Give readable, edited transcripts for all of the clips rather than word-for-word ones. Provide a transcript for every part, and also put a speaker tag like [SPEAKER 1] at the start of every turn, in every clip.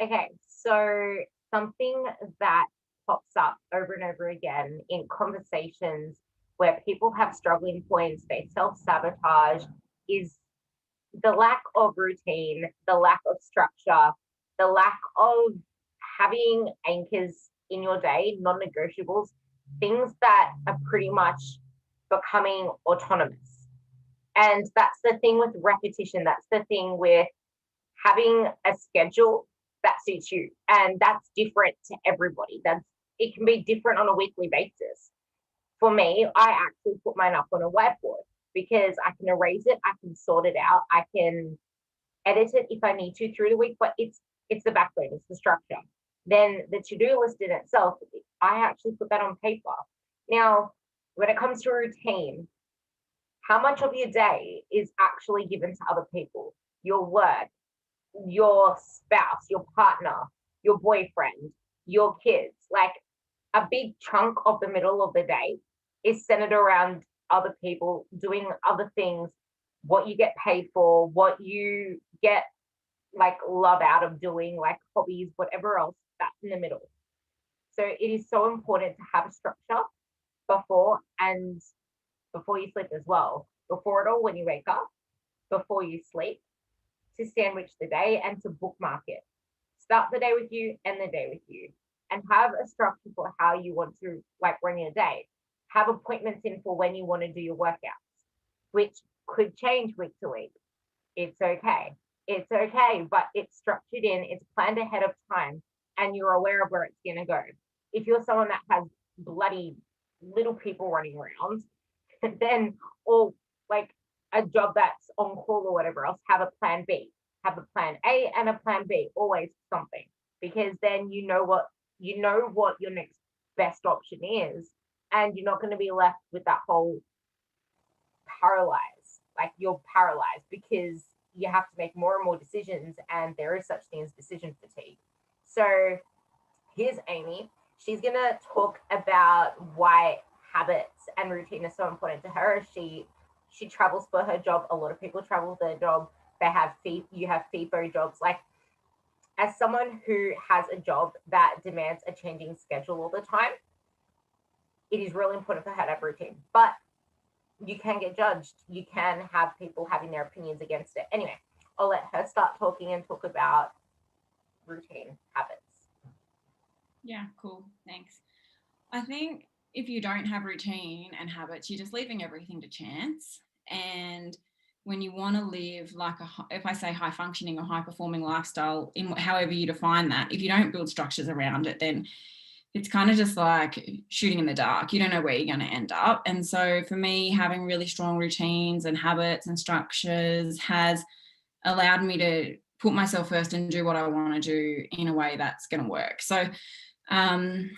[SPEAKER 1] Okay, so something that pops up over and over again in conversations where people have struggling points, they self sabotage, is the lack of routine, the lack of structure, the lack of having anchors in your day, non negotiables, things that are pretty much becoming autonomous. And that's the thing with repetition. That's the thing with having a schedule that suits you. And that's different to everybody. It can be different on a weekly basis. For me, I actually put mine up on a whiteboard because I can erase it, I can sort it out, I can edit it if I need to through the week, but it's the backbone, it's the structure. Then the to-do list in itself, I actually put that on paper. Now, when it comes to routine, how much of your day is actually given to other people? Your work, your spouse, your partner, your boyfriend, your kids. Like a big chunk of the middle of the day is centered around other people doing other things, what you get paid for, what you get like love out of doing, like hobbies, whatever else, that's in the middle. So it is so important to have a structure before and before you sleep as well. Before it all, when you wake up, before you sleep, to sandwich the day and to bookmark it. Start the day with you, end the day with you, and have a structure for how you want to like run your day. Have appointments in for when you want to do your workouts, which could change week to week. It's okay. It's okay, but it's structured in, it's planned ahead of time, and you're aware of where it's going to go. If you're someone that has bloody little people running around, then, or like a job that's on call or whatever else, have a plan B, have a plan A and a plan B, always something, because then you know what your next best option is, and you're not going to be left with that whole paralyzed, like you're paralyzed because you have to make more and more decisions, and there is such thing as decision fatigue. So here's Amy. She's going to talk about why habits and routine is so important to her. She travels for her job. A lot of people travel for their job. They have you have FIFO jobs. Like as someone who has a job that demands a changing schedule all the time, it is really important for her to have routine. But you can get judged. You can have people having their opinions against it. Anyway, I'll let her start talking and talk about routine habits.
[SPEAKER 2] Yeah, cool. Thanks. I think if you don't have routine and habits, you're just leaving everything to chance. And when you want to live like if I say high functioning or high performing lifestyle, in however you define that, if you don't build structures around it, then it's kind of just like shooting in the dark. You don't know where you're going to end up. And so for me, having really strong routines and habits and structures has allowed me to put myself first and do what I want to do in a way that's going to work. So um,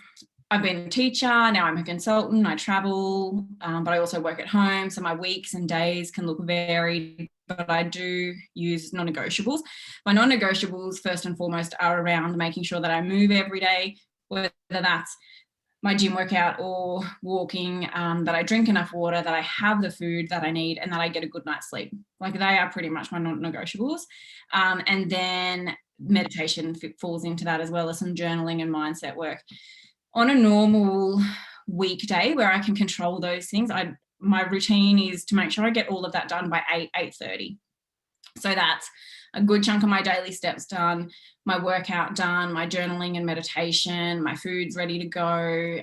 [SPEAKER 2] I've been a teacher, now I'm a consultant, I travel, but I also work at home. So my weeks and days can look varied, but I do use non-negotiables. My non-negotiables, first and foremost, are around making sure that I move every day, whether that's my gym workout or walking, that I drink enough water, that I have the food that I need, and that I get a good night's sleep. Like they are pretty much my non-negotiables. And then meditation falls into that, as well as some journaling and mindset work. On a normal weekday where I can control those things, my routine is to make sure I get all of that done by 8:30. So that's a good chunk of my daily steps done, my workout done, my journaling and meditation, my food's ready to go.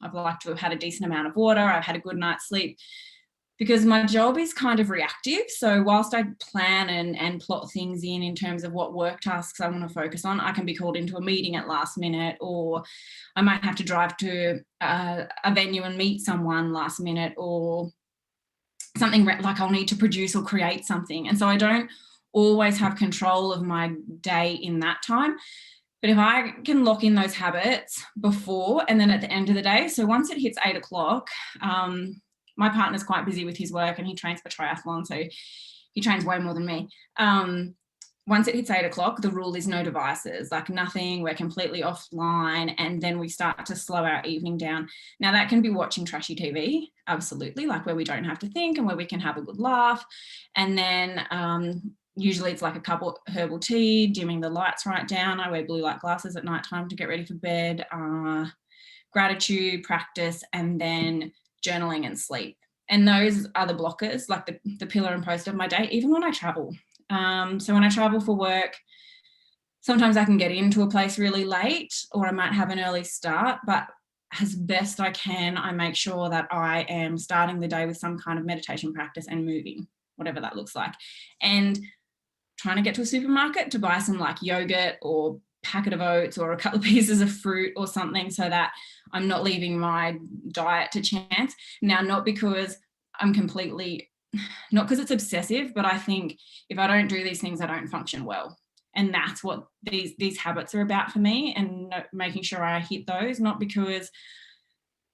[SPEAKER 2] I've liked to have had a decent amount of water. I've had a good night's sleep, because my job is kind of reactive. So whilst I plan and plot things in terms of what work tasks I want to focus on, I can be called into a meeting at last minute, or I might have to drive to a venue and meet someone last minute, or something like I'll need to produce or create something. And so I don't always have control of my day in that time. But if I can lock in those habits before and then at the end of the day, so once it hits 8 o'clock, my partner's quite busy with his work and he trains for triathlon, so he trains way more than me. Once it hits 8 o'clock, the rule is no devices, like nothing, we're completely offline, and then we start to slow our evening down. Now that can be watching trashy TV, absolutely, like where we don't have to think and where we can have a good laugh. And then usually it's like a couple herbal tea, dimming the lights right down. I wear blue light glasses at nighttime to get ready for bed, gratitude practice, and then journaling and sleep. And those are the blockers, like the pillar and post of my day, even when I travel. So when I travel for work, sometimes I can get into a place really late, or I might have an early start, but as best I can, I make sure that I am starting the day with some kind of meditation practice and moving, whatever that looks like. And trying to get to a supermarket to buy some like yogurt or packet of oats or a couple of pieces of fruit or something, so that I'm not leaving my diet to chance. Now, not because it's obsessive, but I think if I don't do these things, I don't function well. And that's what these habits are about for me, and making sure I hit those, not because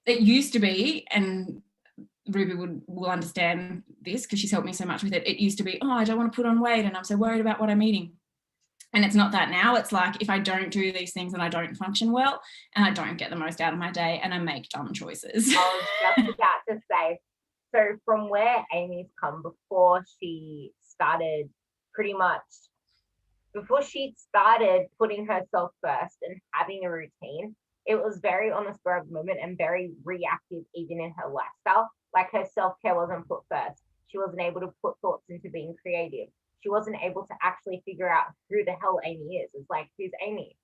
[SPEAKER 2] it used to be, and Ruby will understand this because she's helped me so much with it. It used to be, oh, I don't want to put on weight and I'm so worried about what I'm eating. And it's not that now. It's like, if I don't do these things, and I don't function well, and I don't get the most out of my day, and I make dumb choices.
[SPEAKER 1] I was just about to say, so from where Amy's come, before she started putting herself first and having a routine, it was very on the spur of the moment and very reactive, even in her lifestyle. Like, her self-care wasn't put first. She wasn't able to put thoughts into being creative. She wasn't able to actually figure out who the hell Amy is. It's like, who's Amy?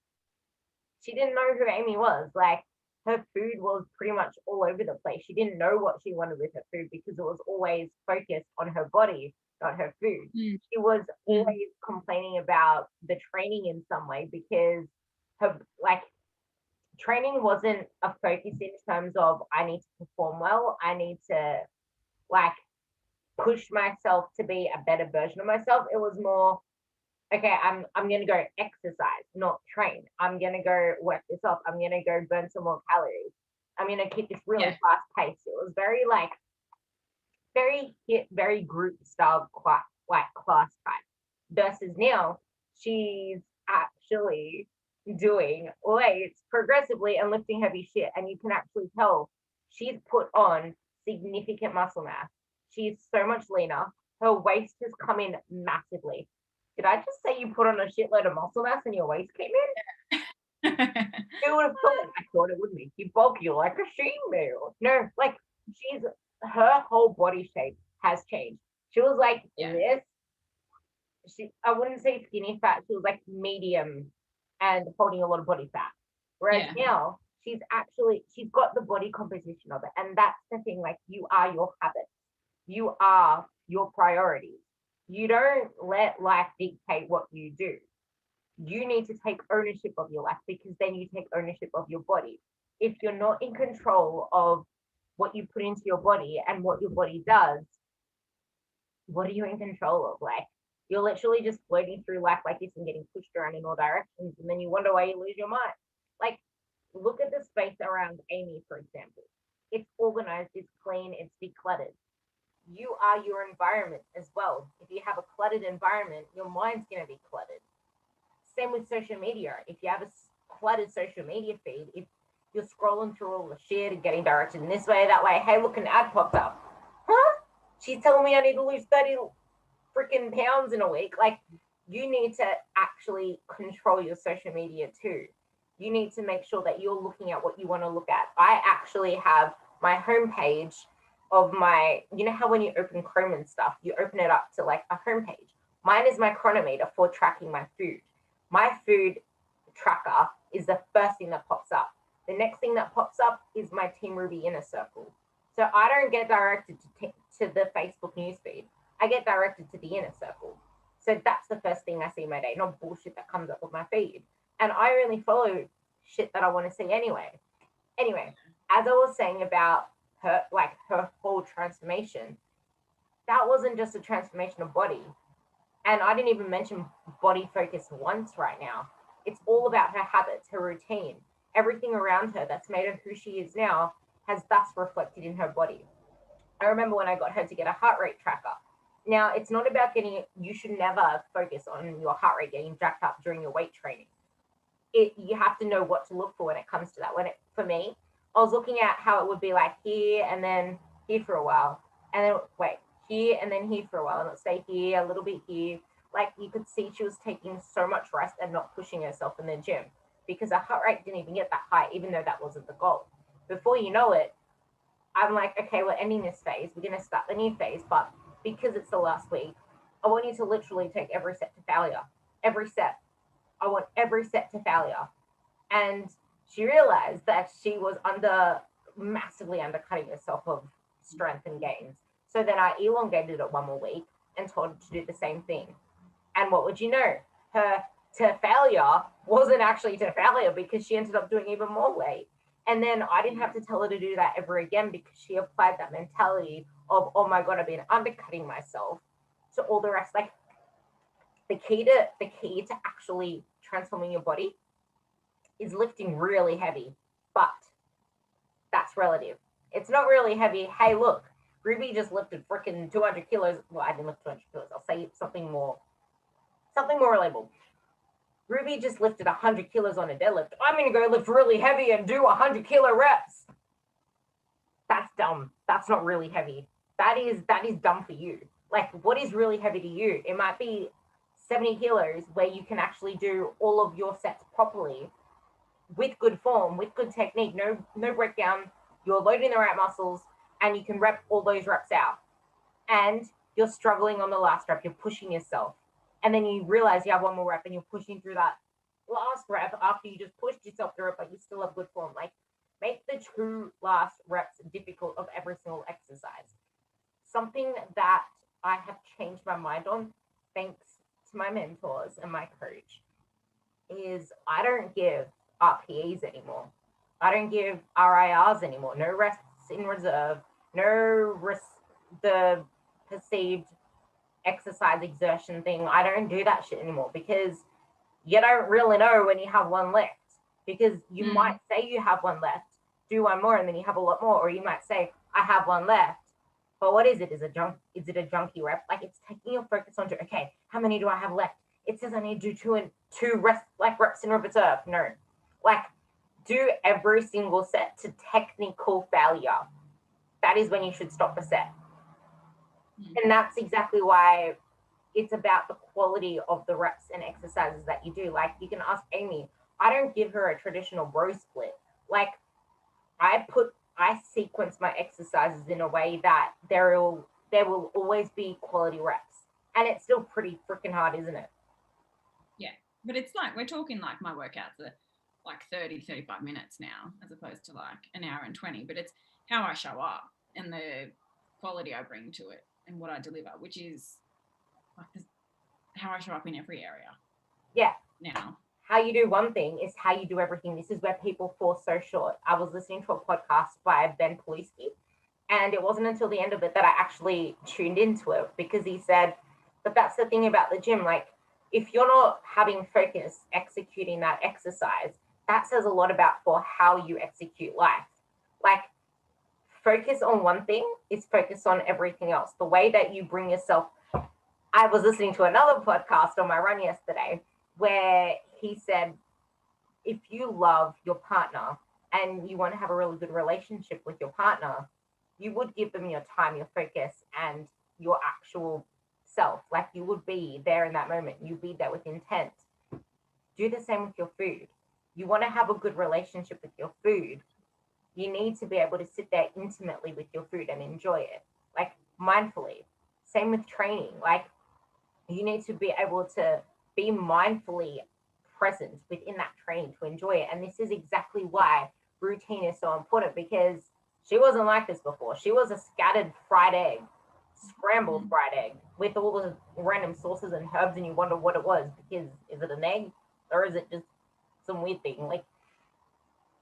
[SPEAKER 1] She didn't know who Amy was. Like, her food was pretty much all over the place. She didn't know what she wanted with her food because it was always focused on her body, not her food. She was always complaining about the training in some way, because her, like, training wasn't a focus in terms of, I need to perform well, I need to, like, push myself to be a better version of myself. It was more, okay, I'm gonna go exercise, not train. I'm gonna go work this off. I'm gonna go burn some more calories. I'm gonna keep this really fast pace. It was very like very group style class, like class type. Versus now, she's actually doing weights progressively and lifting heavy shit, and you can actually tell she's put on significant muscle mass. She's so much leaner. Her waist has come in massively. Did I just say you put on a shitload of muscle mass and your waist came in? Who would have thought? I thought it would make you bulky like a female. No, like, her whole body shape has changed. She was like this. I wouldn't say skinny fat. She was like medium and holding a lot of body fat. Whereas now she's got the body composition of it. And that's the thing, like, you are your habits. You are your priorities. You don't let life dictate what you do. You need to take ownership of your life, because then you take ownership of your body. If you're not in control of what you put into your body and what your body does, what are you in control of? Like, you're literally just floating through life like this and getting pushed around in all directions, and then you wonder why you lose your mind. Like, look at the space around Amy, for example. It's organized, it's clean, it's decluttered. You are your environment as well. If you have a cluttered environment, your mind's going to be cluttered. Same with social media. If you have a cluttered social media feed, if you're scrolling through all the shit and getting directed in this way, that way, hey, look, an ad pops up. Huh? She's telling me I need to lose 30 freaking pounds in a week. Like, you need to actually control your social media too. You need to make sure that you're looking at what you want to look at. I actually have my homepage of my, you know how when you open Chrome and stuff, you open it up to like a homepage. Mine is my chronometer for tracking my food. My food tracker is the first thing that pops up. The next thing that pops up is my Team Ruby inner circle. So I don't get directed to the Facebook newsfeed. I get directed to the inner circle. So that's the first thing I see in my day, not bullshit that comes up with my feed. And I only follow shit that I want to see anyway. Anyway, as I was saying about her whole transformation, that wasn't just a transformation of body. And I didn't even mention body focus once right now. It's all about her habits, her routine. Everything around her that's made her who she is now has thus reflected in her body. I remember when I got her to get a heart rate tracker. Now, it's not about you should never focus on your heart rate getting jacked up during your weight training. You have to know what to look for when it comes to that. For me, I was looking at how it would be like here and then here for a while, and then wait, here and then here for a while, and it'll stay here, a little bit here, Like you could see she was taking so much rest and not pushing herself in the gym because her heart rate didn't even get that high, even though that wasn't the goal. Before you know it, I'm like, okay, we're ending this phase. We're going to start the new phase. But because it's the last week, I want you to literally take every set to failure. Every set. I want every set to failure. And she realized that she was massively undercutting herself of strength and gains. So then I elongated it one more week and told her to do the same thing. And what would you know? Her to failure wasn't actually to failure because she ended up doing even more weight. And then I didn't have to tell her to do that ever again because she applied that mentality of, oh my God, I've been undercutting myself to all the rest. Like the key to actually transforming your body is lifting really heavy, but that's relative. It's not really heavy. Hey, look, Ruby just lifted freaking 200 kilos. Well, I didn't lift 200 kilos. I'll say something more relatable. Ruby just lifted 100 kilos on a deadlift. I'm going to go lift really heavy and do 100 kilo reps. That's dumb. That's not really heavy. That is dumb for you. Like, what is really heavy to you? It might be 70 kilos where you can actually do all of your sets properly with good form, with good technique, no breakdown. You're loading the right muscles and you can rep all those reps out. And you're struggling on the last rep. You're pushing yourself. And then you realize you have one more rep and you're pushing through that last rep after you just pushed yourself through it, but you still have good form. Like, make the two last reps difficult of every single exercise. Something that I have changed my mind on, thanks to my mentors and my coach, is I don't give RPEs anymore. I don't give RIRs anymore. No rests in reserve. No the perceived exercise exertion thing. I don't do that shit anymore because you don't really know when you have one left. Because you might say you have one left, do one more, and then you have a lot more. Or you might say, I have one left. But what is it? Is it a junky rep? Like, it's taking your focus onto, okay, how many do I have left? It says I need to do two reps in reserve. No. Like, do every single set to technical failure. That is when you should stop the set. And that's exactly why it's about the quality of the reps and exercises that you do. Like, you can ask Amy, I don't give her a traditional bro split. Like, I sequence my exercises in a way that there will always be quality reps. And it's still pretty freaking hard, isn't it?
[SPEAKER 2] Yeah. But it's like, we're talking like my workouts are like 30, 35 minutes now, as opposed to like an hour and 20. But it's how I show up and the quality I bring to it and what I deliver, which is like how I show up in every area.
[SPEAKER 1] Yeah.
[SPEAKER 2] Now.
[SPEAKER 1] How you do one thing is how you do everything. This is where people fall so short. I was listening to a podcast by Ben Poliski, and it wasn't until the end of it that I actually tuned into it because he said, but that's the thing about the gym. Like, if you're not having focus executing that exercise, that says a lot about for how you execute life. Like, focus on one thing is focus on everything else. The way that you bring yourself. I was listening to another podcast on my run yesterday where he said, if you love your partner and you want to have a really good relationship with your partner, you would give them your time, your focus, and your actual self. Like, you would be there in that moment. You'd be there with intent. Do the same with your food. You want to have a good relationship with your food. You need to be able to sit there intimately with your food and enjoy it, like, mindfully. Same with training. Like, you need to be able to be mindfully present within that training to enjoy it. And this is exactly why routine is so important, because she wasn't like this before. She was a scattered fried egg, scrambled fried egg with all the random sauces and herbs, and you wonder what it was, because is it an egg or is it just some weird thing? Like,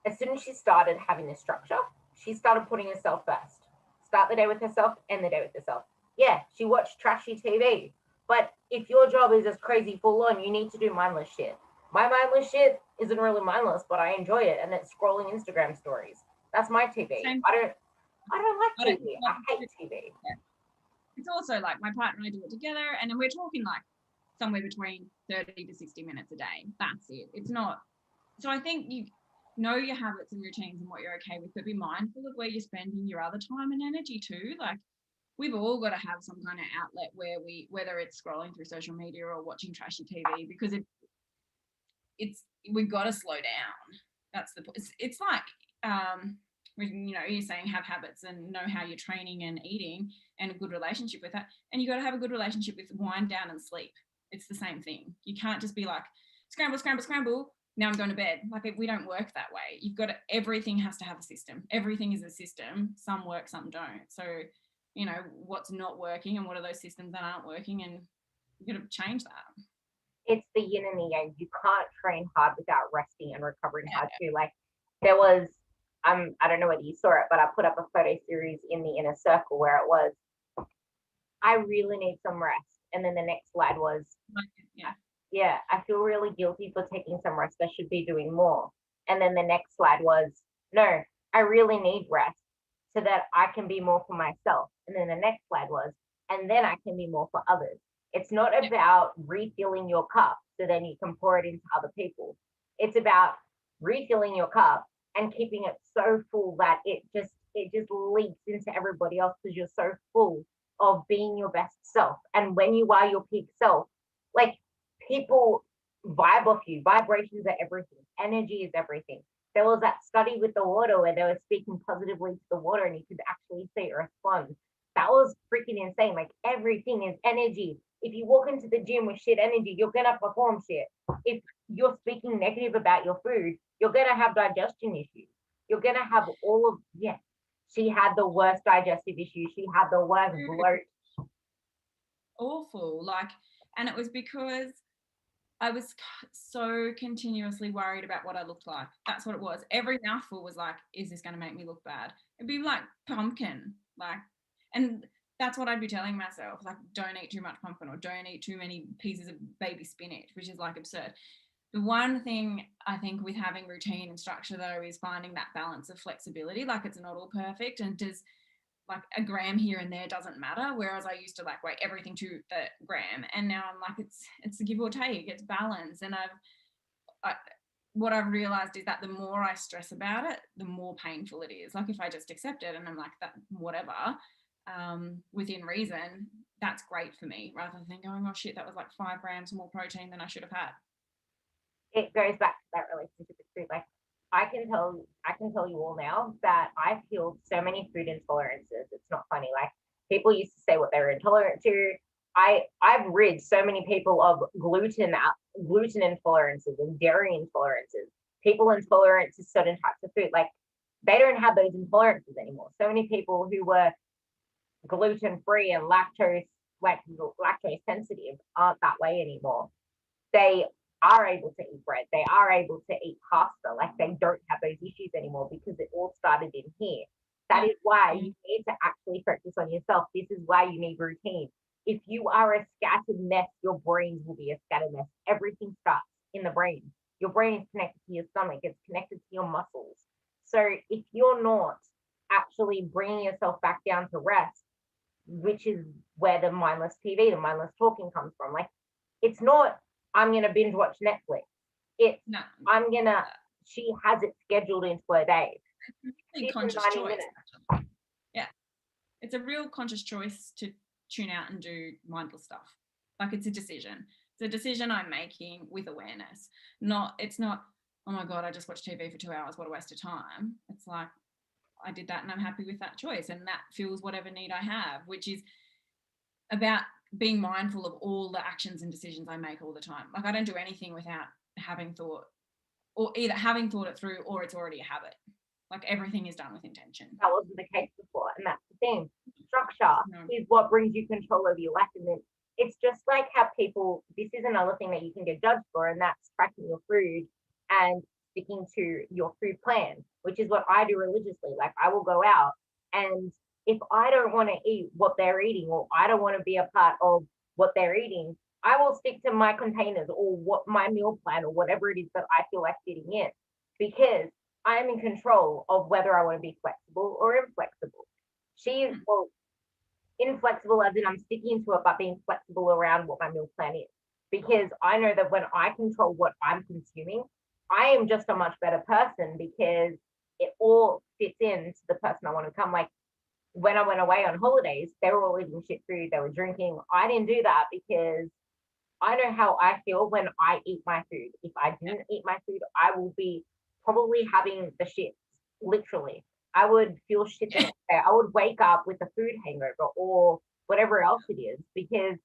[SPEAKER 1] as soon as she started having this structure, she started putting herself first. Start the day with herself, end the day with herself. Yeah, she watched trashy TV, but if your job is as crazy full on, you need to do mindless shit. My mindless shit isn't really mindless, but I enjoy it, and it's scrolling Instagram stories. That's my TV. I don't like TV. I hate TV.
[SPEAKER 2] Yeah. It's also like my partner and I do it together, and then we're talking like somewhere between 30 to 60 minutes a day. That's it. It's not. So I think you know your habits and routines and what you're okay with, but be mindful of where you're spending your other time and energy too. Like, we've all got to have some kind of outlet where whether it's scrolling through social media or watching trashy TV, because it's we've got to slow down. That's the it's like you're saying have habits and know how you're training and eating and a good relationship with that, and you got to have a good relationship with wind down and sleep. It's the same thing. You can't just be like scramble, scramble, scramble. Now I'm going to bed. Like we don't work that way. You've got to, everything has to have a system. Everything is a system. Some work, some don't. So, what's not working and what are those systems that aren't working, and you got to change that.
[SPEAKER 1] It's the yin and the yang. You can't train hard without resting and recovering hard too. Like there was, I don't know whether you saw it, but I put up a photo series in the inner circle where it was, I really need some rest. And then the next slide was, yeah, I feel really guilty for taking some rest. I should be doing more. And then the next slide was, no, I really need rest so that I can be more for myself. And then the next slide was, and then I can be more for others. It's not about refilling your cup so then you can pour it into other people. It's about refilling your cup and keeping it so full that it just leaks into everybody else because you're so full of being your best self. And when you are your peak self, like people vibe off you. Vibrations are everything. Energy is everything. There was that study with the water where they were speaking positively to the water and you could actually see it respond. That was freaking insane. Like everything is energy. If you walk into the gym with shit energy, you're gonna perform shit. If you're speaking negative about your food, you're gonna have digestion issues. You're gonna have all of She had the worst digestive issues. She had the worst bloat.
[SPEAKER 2] Awful. And it was because I was so continuously worried about what I looked like. That's what it was. Every mouthful was like, is this going to make me look bad? It'd be like pumpkin, and that's what I'd be telling myself, like, don't eat too much pumpkin or don't eat too many pieces of baby spinach, which is like absurd. The one thing I think with having routine and structure though is finding that balance of flexibility. Like it's not all perfect, and does like a gram here and there doesn't matter. Whereas I used to weigh everything to the gram, and now I'm like it's a give or take. It's balance, and what I've realized is that the more I stress about it, the more painful it is. Like if I just accept it and I'm like that, whatever, within reason, that's great for me, rather than going, oh shit, that was like 5 grams more protein than I should have had.
[SPEAKER 1] It goes back to that relationship with food. Like I can tell you all now that I've healed so many food intolerances. It's not funny. Like people used to say what they were intolerant to. I've rid so many people of gluten intolerances and dairy intolerances. People intolerant to certain types of food, like they don't have those intolerances anymore. So many people who were gluten free and lactose sensitive aren't that way anymore. They are able to eat bread. They are able to eat pasta. Like they don't have those issues anymore because it all started in here. That is why you need to actually focus on yourself. This is why you need routine. If you are a scattered mess, your brains will be a scattered mess. Everything starts in the brain. Your brain is connected to your stomach. It's connected to your muscles. So if you're not actually bringing yourself back down to rest, which is where the mindless TV, the mindless talking comes from. Like, it's not, I'm going to binge watch Netflix. It's, no. She has it scheduled into her day.
[SPEAKER 2] It's a conscious choice. Yeah. It's a real conscious choice to tune out and do mindless stuff. Like, it's a decision. It's a decision I'm making with awareness. It's not, oh my God, I just watched TV for 2 hours. What a waste of time. It's like, I did that and I'm happy with that choice, and that fills whatever need I have, which is about being mindful of all the actions and decisions I make all the time. Like I don't do anything without having thought, or either having thought it through or it's already a habit. Like everything is done with intention.
[SPEAKER 1] That wasn't the case before, and that's the thing. Structure is what brings you control over your life, and then it's just like how people, this is another thing that you can get judged for, and that's tracking your food and sticking to your food plan, which is what I do religiously. Like I will go out, and if I don't want to eat what they're eating, or I don't want to be a part of what they're eating, I will stick to my containers or what my meal plan or whatever it is that I feel like fitting in, because I'm in control of whether I want to be flexible or inflexible. She is, well, inflexible as in I'm sticking to it, but being flexible around what my meal plan is. Because I know that when I control what I'm consuming, I am just a much better person because it all fits into the person I want to become. Like when I went away on holidays, they were all eating shit food, they were drinking. I didn't do that because I know how I feel when I eat my food. If I
[SPEAKER 2] Yeah.
[SPEAKER 1] didn't eat my food, I will be probably having the shits, literally. I would feel shit the
[SPEAKER 2] Yeah.
[SPEAKER 1] next day. I would wake up with a food hangover or whatever else it is because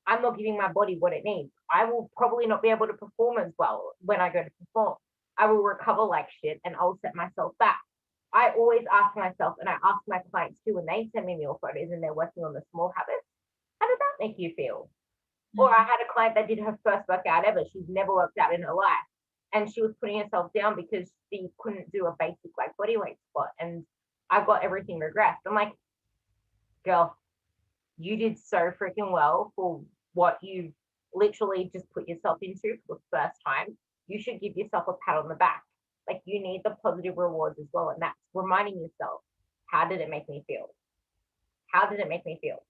[SPEAKER 1] I'm not giving my body what it needs. I will probably not be able to perform as well when I go to perform. I will recover like shit and I'll set myself back. I always ask myself, and I ask my clients too when they send me meal photos and they're working on the small habits, how did that make you feel? Or I
[SPEAKER 2] Mm.
[SPEAKER 1] had a client that did her first workout ever. She's never worked out in her life. And she was putting herself down because she couldn't do a basic like body weight squat. And I got everything regressed. I'm like, girl, you did so freaking well for what you literally just put yourself into for the first time. You should give yourself a pat on the back. Like you need the positive rewards as well. And that's reminding yourself, how did it make me feel? How did it make me feel?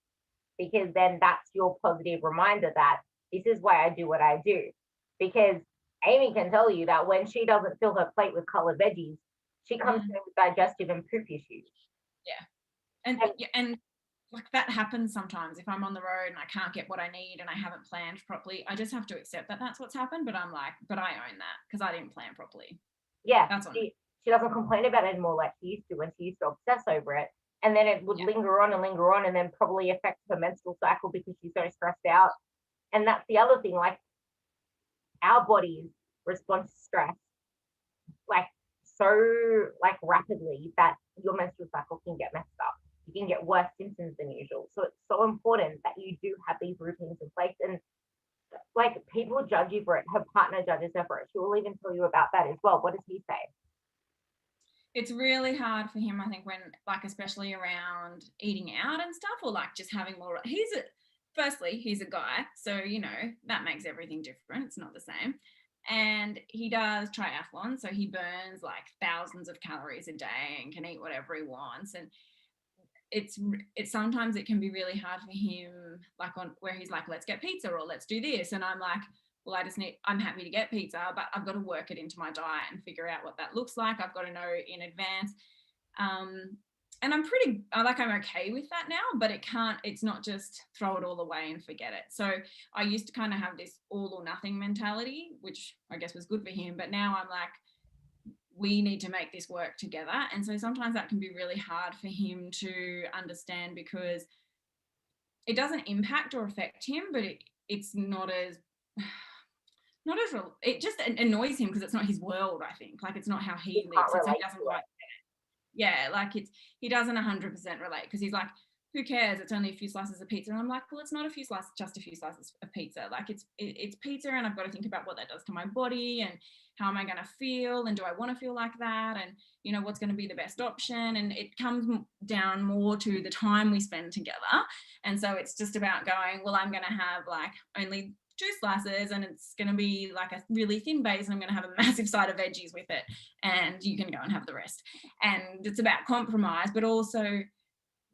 [SPEAKER 1] Because then that's your positive reminder that this is why I do what I do. Because Amy can tell you that when she doesn't fill her plate with colored veggies, she comes to
[SPEAKER 2] Mm.
[SPEAKER 1] me with digestive and poop issues.
[SPEAKER 2] Yeah. And
[SPEAKER 1] And
[SPEAKER 2] yeah, and like that happens sometimes if I'm on the road and I can't get what I need and I haven't planned properly. I just have to accept that that's what's happened. But I'm like, but I own that because I didn't plan properly.
[SPEAKER 1] yeah,
[SPEAKER 2] That's on me.
[SPEAKER 1] she doesn't complain about it anymore like she used to when she used to obsess over it. And then it would
[SPEAKER 2] Yeah.
[SPEAKER 1] linger on, and then probably affect her menstrual cycle because she's so stressed out. And that's the other thing, like our bodies respond to stress like so like rapidly that your menstrual cycle can get messed up. You can get worse symptoms than usual. So it's so important that you do have these routines in place. And like people judge you for it. Her partner judges her for it. She will even tell you about that as well. What does he say?
[SPEAKER 2] It's really hard for him, I think, when like especially around eating out and stuff, or like just having more. Firstly, he's a guy, so that makes everything different. It's not the same. And he does triathlon, so he burns like thousands of calories a day and can eat whatever he wants. And it's sometimes it can be really hard for him, like on where he's like, let's get pizza or let's do this, and I'm like, well, I'm happy to get pizza, but I've got to work it into my diet and figure out what that looks like. I've got to know in advance. um and I'm okay with that now, but it's not just throw it all away and forget it. So I used to kind of have this all or nothing mentality, which I guess was good for him, but now I'm like, we need to make this work together. And so sometimes that can be really hard for him to understand because it doesn't impact or affect him, but it's not as not as real. It just annoys him because it's not his world. I think like it's not how
[SPEAKER 1] He
[SPEAKER 2] he
[SPEAKER 1] can't
[SPEAKER 2] lives, so he
[SPEAKER 1] relate
[SPEAKER 2] doesn't
[SPEAKER 1] to
[SPEAKER 2] quite.
[SPEAKER 1] it.
[SPEAKER 2] Yeah, like he doesn't 100% relate because he's like, who cares? It's only a few slices of pizza. And I'm like, well, it's not just a few slices of pizza. Like it's pizza, and I've got to think about what that does to my body and how am I going to feel, and do I want to feel like that, and what's going to be the best option. And it comes down more to the time we spend together. And so it's just about going, well, I'm going to have like only 2 slices, and it's going to be like a really thin base, and I'm going to have a massive side of veggies with it, and you can go and have the rest. And it's about compromise, but also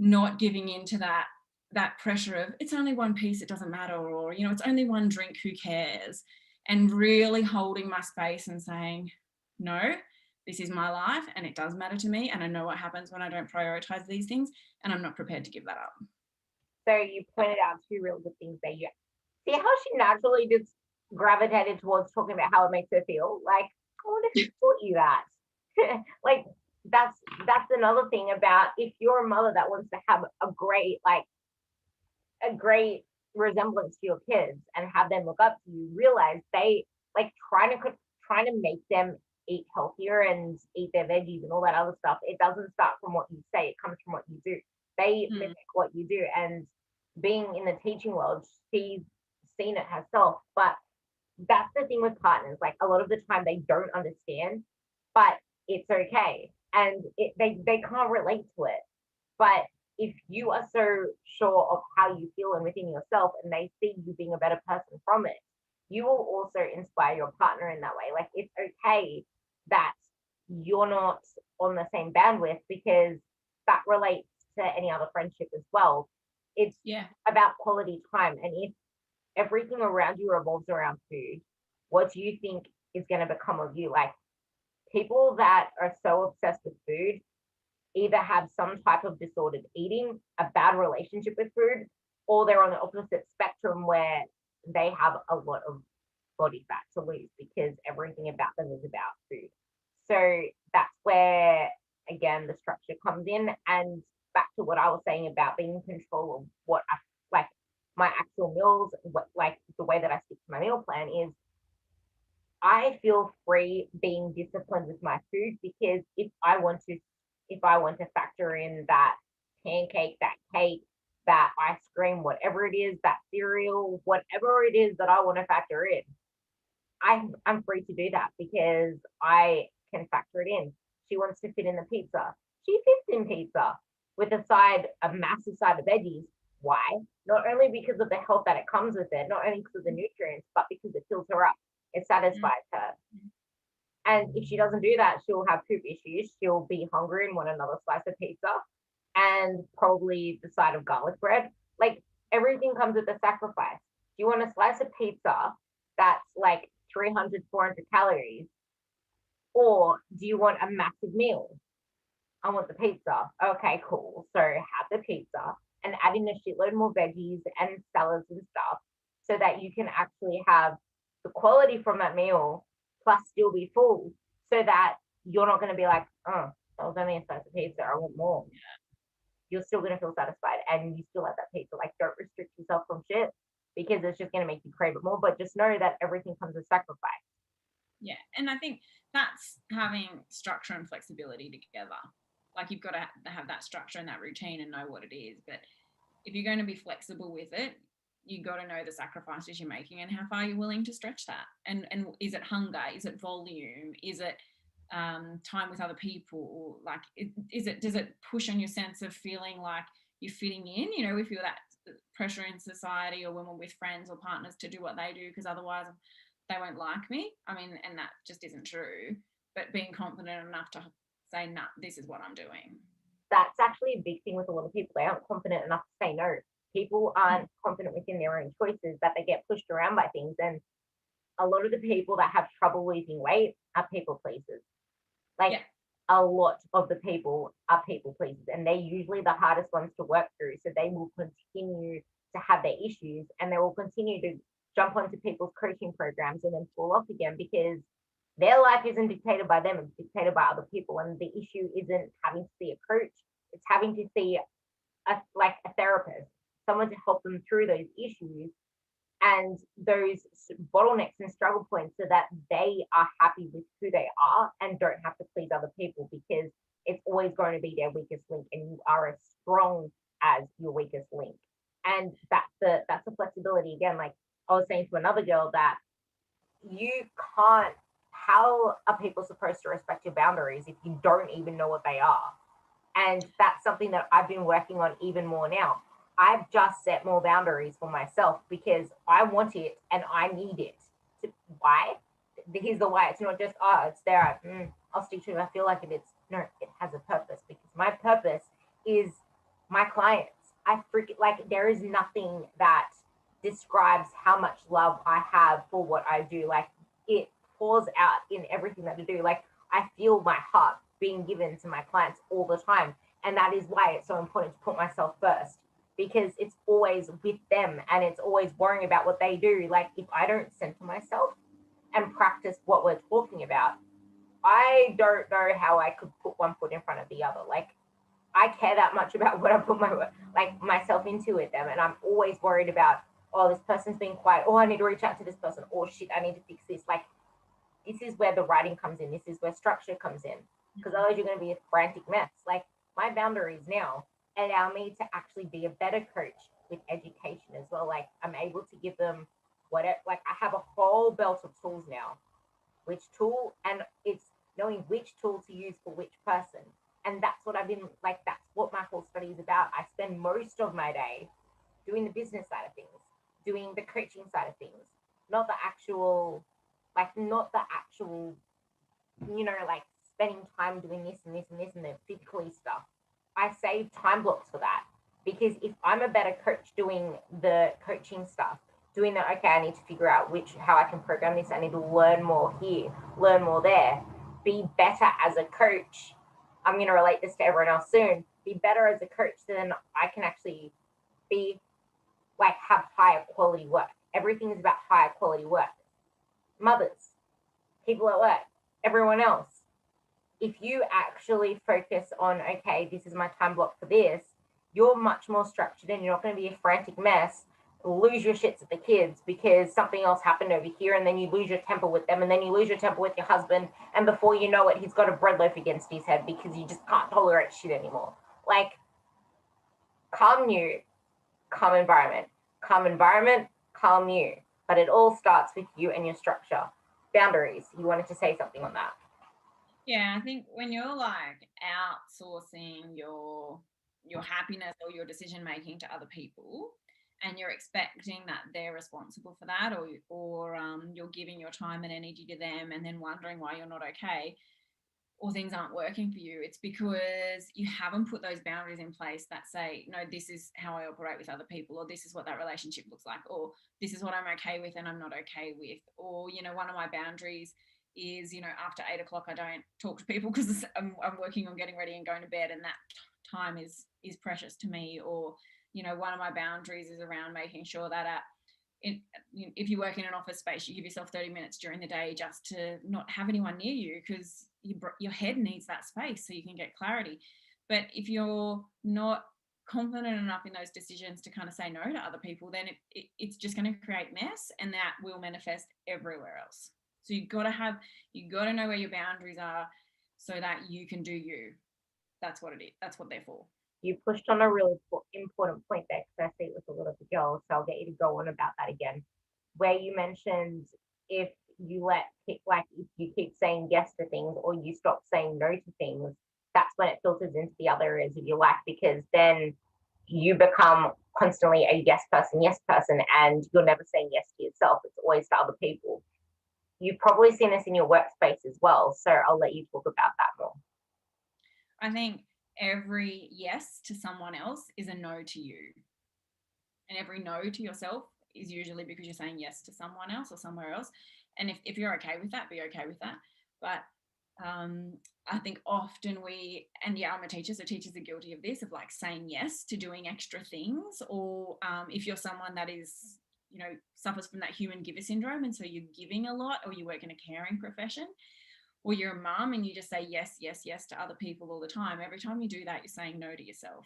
[SPEAKER 2] not giving into that pressure of it's only one piece, it doesn't matter, or it's only one drink, who cares. And really holding my space and saying, no, this is my life and it does matter to me, and I know what happens when I don't prioritize these things, and I'm not prepared to give that up.
[SPEAKER 1] So you pointed out two real good things there. You see how she naturally just gravitated towards talking about how it makes her feel. Like, I wonder who taught you that. Like that's another thing about if you're a mother that wants to have a great resemblance to your kids and have them look up to you, realize they like trying to make them eat healthier and eat their veggies and all that other stuff. It doesn't start from what you say, it comes from what you do. They mimic what you do. And being in the teaching world, she's seen it herself. But that's the thing with partners. Like a lot of the time they don't understand, but it's okay. And they can't relate to it. But if you are so sure of how you feel and within yourself, and they see you being a better person from it, you will also inspire your partner in that way. Like it's okay that you're not on the same bandwidth because that relates to any other friendship as well. It's about quality time. And if everything around you revolves around food, what do you think is going to become of you? Like people that are so obsessed with food, either have some type of disordered eating, a bad relationship with food, or they're on the opposite spectrum where they have a lot of body fat to lose because everything about them is about food. So that's where, again, the structure comes in. And back to what I was saying about being in control of what I like, my actual meals, what, like the way that I stick to my meal plan is I feel free being disciplined with my food, because if I want to factor in that pancake, that cake, that ice cream, whatever it is, that cereal, whatever it is that I want to factor in, I'm free to do that because I can factor it in. She wants to fit in the pizza. She fits in pizza with a massive side of veggies. Why? Not only because of the health that it comes with it, not only because of the nutrients, but because it fills her up. It satisfies her. And if she doesn't do that, she'll have poop issues. She'll be hungry and want another slice of pizza and probably the side of garlic bread. Like, everything comes with a sacrifice. Do you want a slice of pizza that's like 300, 400 calories? Or do you want a massive meal? I want the pizza. Okay, cool. So have the pizza and add in a shitload more veggies and salads and stuff so that you can actually have the quality from that meal plus still be full, so that you're not going to be like, oh, that was only a slice of pizza. I want more. You're still going to feel satisfied and you still have that pizza. Like, don't restrict yourself from shit because it's just going to make you crave it more. But just know that everything comes with sacrifice.
[SPEAKER 2] Yeah. And I think that's having structure and flexibility together. Like, you've got to have that structure and that routine and know what it is. But if you're going to be flexible with it, you got to know the sacrifices you're making and how far you're willing to stretch that. And is it hunger? Is it volume? Is it time with other people? Like, does it push on your sense of feeling like you're fitting in? You know, we feel that pressure in society, or when we're with friends or partners, to do what they do because otherwise they won't like me. I mean, and that just isn't true. But being confident enough to say, nah, this is what I'm doing.
[SPEAKER 1] That's actually a big thing with a lot of people. They aren't confident enough to say no. People aren't confident within their own choices, that they get pushed around by things. And a lot of the people that have trouble losing weight are people pleasers. Like, yeah. A lot of the people are people pleasers, and they're usually the hardest ones to work through. So they will continue to have their issues, and they will continue to jump onto people's coaching programs and then fall off again, because their life isn't dictated by them, it's dictated by other people. And the issue isn't having to see a coach, it's having to see a therapist, someone to help them through those issues and those bottlenecks and struggle points, so that they are happy with who they are and don't have to please other people, because it's always going to be their weakest link, and you are as strong as your weakest link. And that's the flexibility again. Like I was saying to another girl, that you can't, how are people supposed to respect your boundaries if you don't even know what they are? And that's something that I've been working on even more now. I've just set more boundaries for myself because I want it and I need it. Why? Here's the why. It's not just, oh, it's there. I'll stick to it. I feel like it. It's no, it has a purpose, because my purpose is my clients. I freaking, like, there is nothing that describes how much love I have for what I do. Like, it pours out in everything that I do. Like, I feel my heart being given to my clients all the time. And that is why it's so important to put myself first, because it's always with them and it's always worrying about what they do. Like, if I don't center myself and practice what we're talking about, I don't know how I could put one foot in front of the other. Like, I care that much about what I put myself into with them. And I'm always worried about, oh, this person's being quiet. Oh, I need to reach out to this person. Oh shit, I need to fix this. Like, this is where the writing comes in. This is where structure comes in. Because otherwise you're going to be a frantic mess. Like, my boundaries now allow me to actually be a better coach with education as well. Like, I'm able to give them whatever, like, I have a whole belt of tools now. Which tool, and it's knowing which tool to use for which person. And that's what I've been, like, that's what my whole study is about. I spend most of my day doing the business side of things, doing the coaching side of things, not the actual, like spending time doing this and this and this and the physically stuff. I save time blocks for that, because if I'm a better coach doing the coaching stuff, doing that, okay, I need to figure out how I can program this. I need to learn more here, learn more there, be better as a coach. I'm going to relate this to everyone else soon, be better as a coach, so then I can actually be like have higher quality work. Everything is about higher quality work. Mothers, people at work, everyone else. If you actually focus on, okay, this is my time block for this, you're much more structured and you're not going to be a frantic mess, lose your shits at the kids because something else happened over here, and then you lose your temper with them, and then you lose your temper with your husband, and before you know it, he's got a bread loaf against his head because you just can't tolerate shit anymore. Like, calm you, calm environment, calm environment, calm you. But it all starts with you and your structure. Boundaries. You wanted to say something on that?
[SPEAKER 2] Yeah, I think when you're like outsourcing your happiness or your decision making to other people, and you're expecting that they're responsible for that, or you're giving your time and energy to them, and then wondering why you're not okay, or things aren't working for you, it's because you haven't put those boundaries in place that say, no, this is how I operate with other people, or this is what that relationship looks like, or this is what I'm okay with and I'm not okay with. Or, one of my boundaries is, after 8 o'clock, I don't talk to people because I'm working on getting ready and going to bed, and that time is precious to me. Or, one of my boundaries is around making sure that if you work in an office space, you give yourself 30 minutes during the day just to not have anyone near you, because your head needs that space so you can get clarity. But if you're not confident enough in those decisions to kind of say no to other people, then it's just going to create mess, and that will manifest everywhere else. So you got to know where your boundaries are so that you can do you. That's what it is. That's what they're for.
[SPEAKER 1] You pushed on a really important point there, because I see it with a lot of the girls, so I'll get you to go on about that again. Where you mentioned, if you if you keep saying yes to things or you stop saying no to things, that's when it filters into the other areas of your life, because then you become constantly a yes person, and you're never saying yes to yourself. It's always to other people. You've probably seen this in your workspace as well, so I'll let you talk about that more.
[SPEAKER 2] I think every yes to someone else is a no to you. And every no to yourself is usually because you're saying yes to someone else or somewhere else. And if you're okay with that, be okay with that. But I think often I'm a teacher, so teachers are guilty of this, of like saying yes to doing extra things. Or if you're someone that is, suffers from that human giver syndrome, and so you're giving a lot, or you work in a caring profession, or you're a mum and you just say yes, yes, yes to other people all the time, every time you do that, you're saying no to yourself.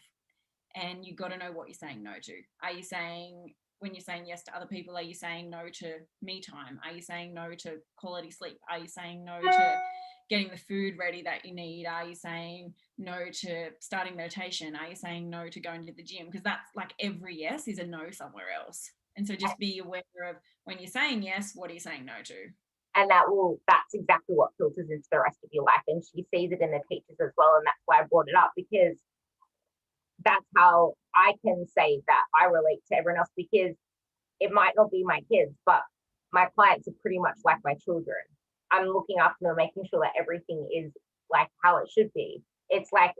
[SPEAKER 2] And you've got to know what you're saying no to. Are you saying, when you're saying yes to other people, are you saying no to me time? Are you saying no to quality sleep? Are you saying no to getting the food ready that you need? Are you saying no to starting meditation? Are you saying no to going to the gym? Because that's like every yes is a no somewhere else. And so just be aware of, when you're saying yes, what are you saying no to?
[SPEAKER 1] And that's exactly what filters into the rest of your life. And she sees it in the teachers as well. And that's why I brought it up, because that's how I can say that I relate to everyone else, because it might not be my kids, but my clients are pretty much like my children. I'm looking after them, making sure that everything is like how it should be. It's like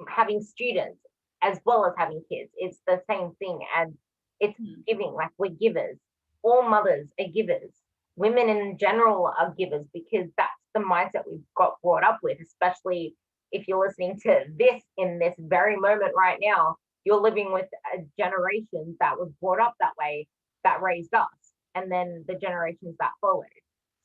[SPEAKER 1] having students as well as having kids. It's the same thing. And it's giving, like, we're givers. All mothers are givers. Women in general are givers, because that's the mindset we've got brought up with, especially if you're listening to this in this very moment right now. You're living with a generation that was brought up that way, that raised us, and then the generations that followed.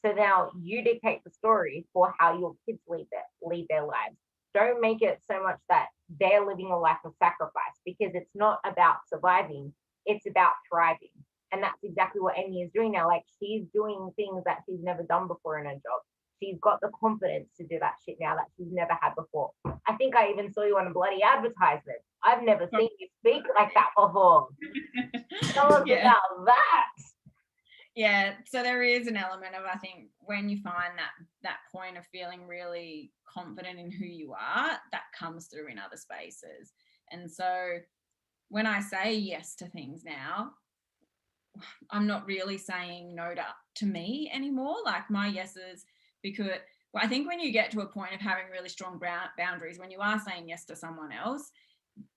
[SPEAKER 1] So now you dictate the story for how your kids lead their lives. Don't make it so much that they're living a life of sacrifice, because it's not about surviving, it's about thriving. And that's exactly what Amy is doing now. Like, she's doing things that she's never done before in her job. She's got the confidence to do that shit now that she's never had before. I think I even saw you on a bloody advertisement. I've never seen you speak like that before. Tell us about that.
[SPEAKER 2] Yeah, so there is an element of, I think, when you find that point of feeling really confident in who you are, that comes through in other spaces. And so when I say yes to things now, I'm not really saying no to me anymore. Like, my yeses, because I think when you get to a point of having really strong boundaries, when you are saying yes to someone else,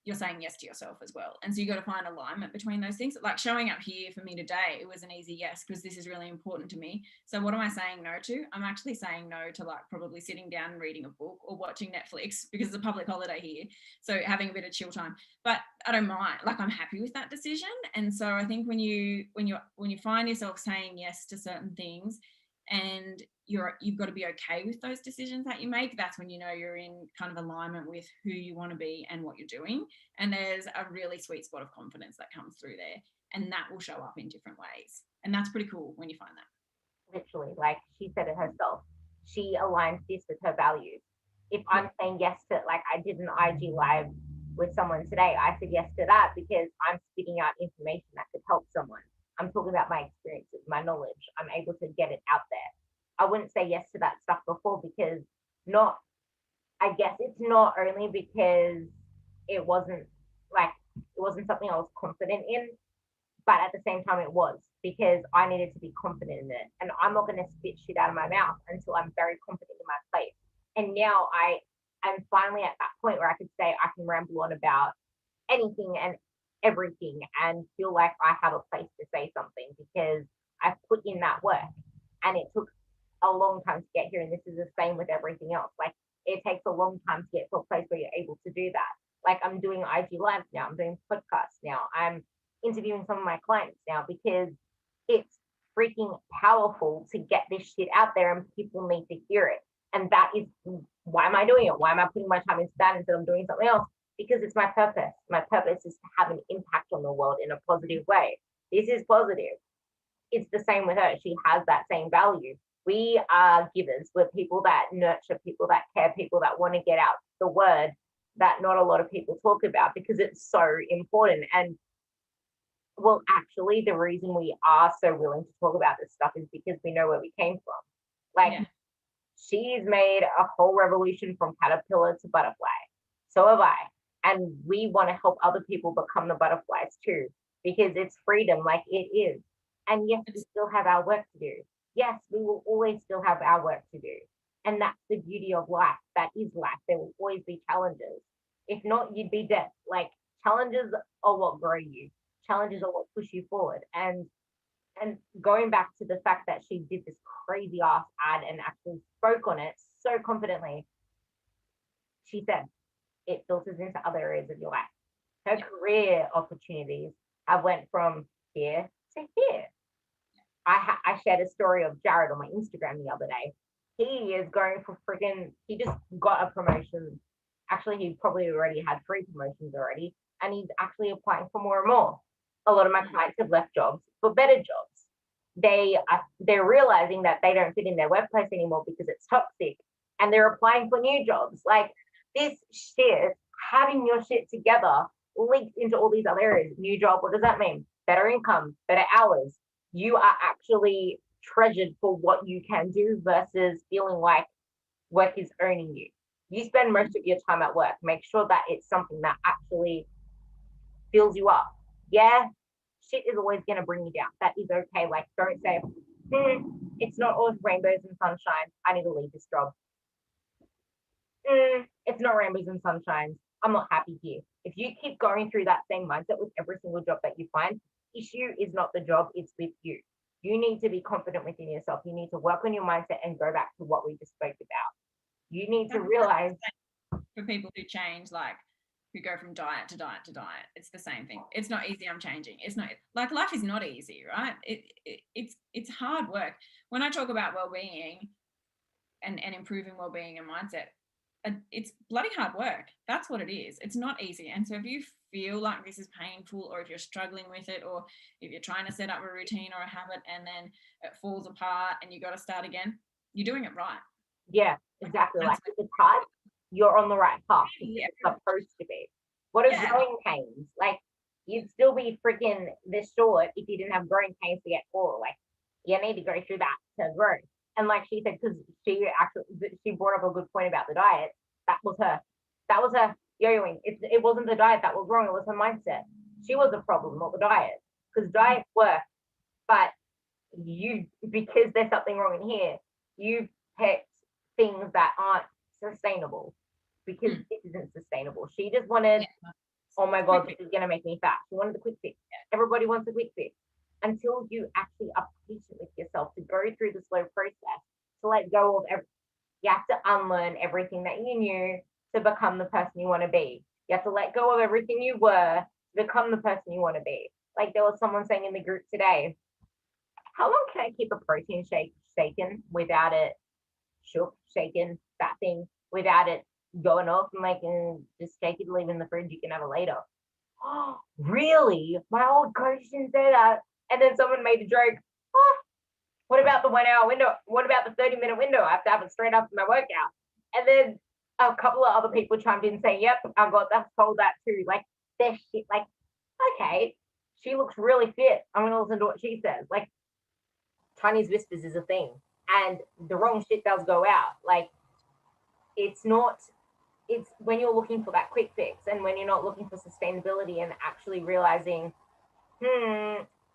[SPEAKER 2] you're saying yes to yourself as well. And so you got to find alignment between those things. Like showing up here for me today, it was an easy yes, because this is really important to me. So what am I saying no to? I'm actually saying no to like probably sitting down and reading a book or watching Netflix, because it's a public holiday here. So having a bit of chill time. But I don't mind. Like, I'm happy with that decision. And so I think when you find yourself saying yes to certain things, and you've got to be okay with those decisions that you make, that's when you know you're in kind of alignment with who you want to be and what you're doing. And there's a really sweet spot of confidence that comes through there, and that will show up in different ways. And that's pretty cool when you find that.
[SPEAKER 1] Literally, like she said it herself, she aligns this with her values. If I'm saying yes to, like, I did an IG live with someone today, I said yes to that because I'm spitting out information that could help someone. I'm talking about my experiences, my knowledge. I'm able to get it out there. I wouldn't say yes to that stuff before because not, I guess it's not only because it wasn't it wasn't something I was confident in, but at the same time it was because I needed to be confident in it. And I'm not going to spit shit out of my mouth until I'm very confident in my place. And now I am finally at that point where I could say I can ramble on about anything and everything and feel like I have a place to say something because I've put in that work. And it took a long time to get here. And this is the same with everything else. Like, it takes a long time to get to a place where you're able to do that. Like, I'm doing IG lives now, I'm doing podcasts now, I'm interviewing some of my clients now because it's freaking powerful to get this shit out there and people need to hear it. And that is why am I doing it? Why am I putting my time into that instead of doing something else? Because it's my purpose. My purpose is to have an impact on the world in a positive way. This is positive. It's the same with her. She has that same value. We are givers. We're people that nurture, people that care, people that want to get out the word that not a lot of people talk about because it's so important. And well, actually, the reason we are so willing to talk about this stuff is because we know where we came from. Like, yeah. She's made a whole revolution from caterpillar to butterfly. So have I. And we want to help other people become the butterflies too, because it's freedom, like it is. And yes, we still have our work to do. Yes, we will always still have our work to do. And that's the beauty of life. That is life. There will always be challenges. If not, you'd be dead. Like, challenges are what grow you. Challenges are what push you forward. And going back to the fact that she did this crazy ass ad and actually spoke on it so confidently, she said it filters into other areas of your life. Her career opportunities have went from here to here. I shared a story of Jared on my Instagram the other day. He is going for he just got a promotion. Actually, he probably already had 3 promotions already, and he's actually applying for more and more. A lot of my clients have left jobs for better jobs. They're realizing that they don't fit in their workplace anymore because it's toxic, and they're applying for new jobs. Like, this shit, having your shit together links into all these other areas. New job, what does that mean? Better income, better hours. You are actually treasured for what you can do versus feeling like work is owning you. You spend most of your time at work. Make sure that it's something that actually fills you up. Yeah, shit is always going to bring you down. That is okay. Like, don't say, it's not all rainbows and sunshine. I need to leave this job. It's not rainbows and sunshines. I'm not happy here. If you keep going through that same mindset with every single job that you find, issue is not the job, it's with you. You need to be confident within yourself. You need to work on your mindset and go back to what we just spoke about. You need to realize,
[SPEAKER 2] for people who change, like, who go from diet to diet to diet, it's the same thing. It's not easy. I'm changing. It's not, like, life is not easy, right? It's hard work. When I talk about well-being and improving well-being and mindset, it's bloody hard work. That's what it is. It's not easy. And so if you feel like this is painful, or if you're struggling with it, or if you're trying to set up a routine or a habit and then it falls apart and you got to start again, you're doing it right.
[SPEAKER 1] Yeah, exactly. Like, if it's hard, you're on the right path. It's supposed to be. What are growing pains? Like, you'd still be freaking this short if you didn't have growing pains to get taller. Like, you need to go through that to grow. And like she said, because she brought up a good point about the diet. That was her yo-yoing. It wasn't the diet that was wrong. It was her mindset. She was the problem, not the diet. Because diets work, but because there's something wrong in here, you picked things that aren't sustainable because this isn't sustainable. She just wanted Oh my
[SPEAKER 2] Quick
[SPEAKER 1] God, this
[SPEAKER 2] fix.
[SPEAKER 1] is going to make me fat. She wanted the quick fix. Everybody wants a quick fix until you actually are patient with yourself to go through the slow process, to let go of everything. You have to unlearn everything that you knew to become the person you want to be. You have to let go of everything you were to become the person you want to be. Like there was someone saying in the group today, how long can I keep a protein shake shaken without it shook, shaken, that thing, without it going off and like just shake it, leave it in the fridge, you can have it later. Oh, really? My old coach didn't say that. And then someone made a joke. Oh, what about the 1 hour window? What about the 30-minute window? I have to have it straight after my workout. And then a couple of other people chimed in saying, yep, I got that told that too. Like their shit, like, okay, she looks really fit. I'm gonna listen to what she says. Like Chinese whispers is a thing. And the wrong shit does go out. Like it's not, it's when you're looking for that quick fix and when you're not looking for sustainability and actually realizing,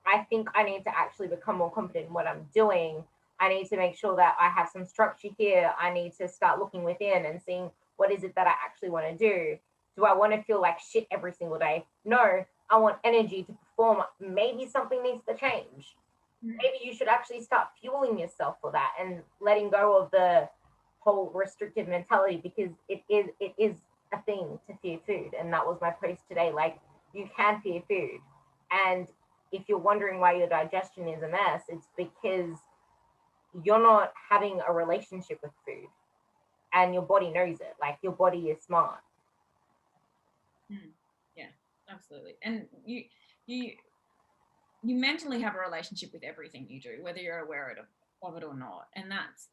[SPEAKER 1] I think I need to actually become more confident in what I'm doing. I need to make sure that I have some structure here. I need to start looking within and seeing what is it that I actually want to do. Do I want to feel like shit every single day? No, I want energy to perform. Maybe something needs to change. Maybe you should actually start fueling yourself for that and letting go of the whole restrictive mentality, because it is a thing to fear food. And that was my post today. Like you can fear food. And if you're wondering why your digestion is a mess, it's because you're not having a relationship with food and your body knows it. Like your body is smart.
[SPEAKER 2] Yeah, absolutely. And you you mentally have a relationship with everything you do, whether you're aware of it or not. And that's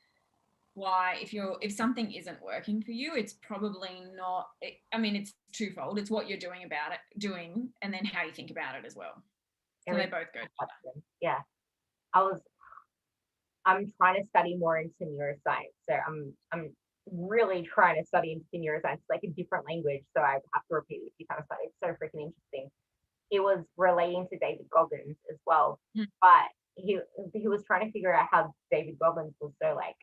[SPEAKER 2] why if something isn't working for you, it's probably not, I mean, it's twofold. It's what you're doing about it, and then how you think about it as well. So they both go together.
[SPEAKER 1] Yeah. I'm trying to study more into neuroscience. So I'm really trying to study into neuroscience, like a different language. So I have to repeat it a few times, but it's so freaking interesting. It was relating to David Goggins as well. But he was trying to figure out how David Goggins was so like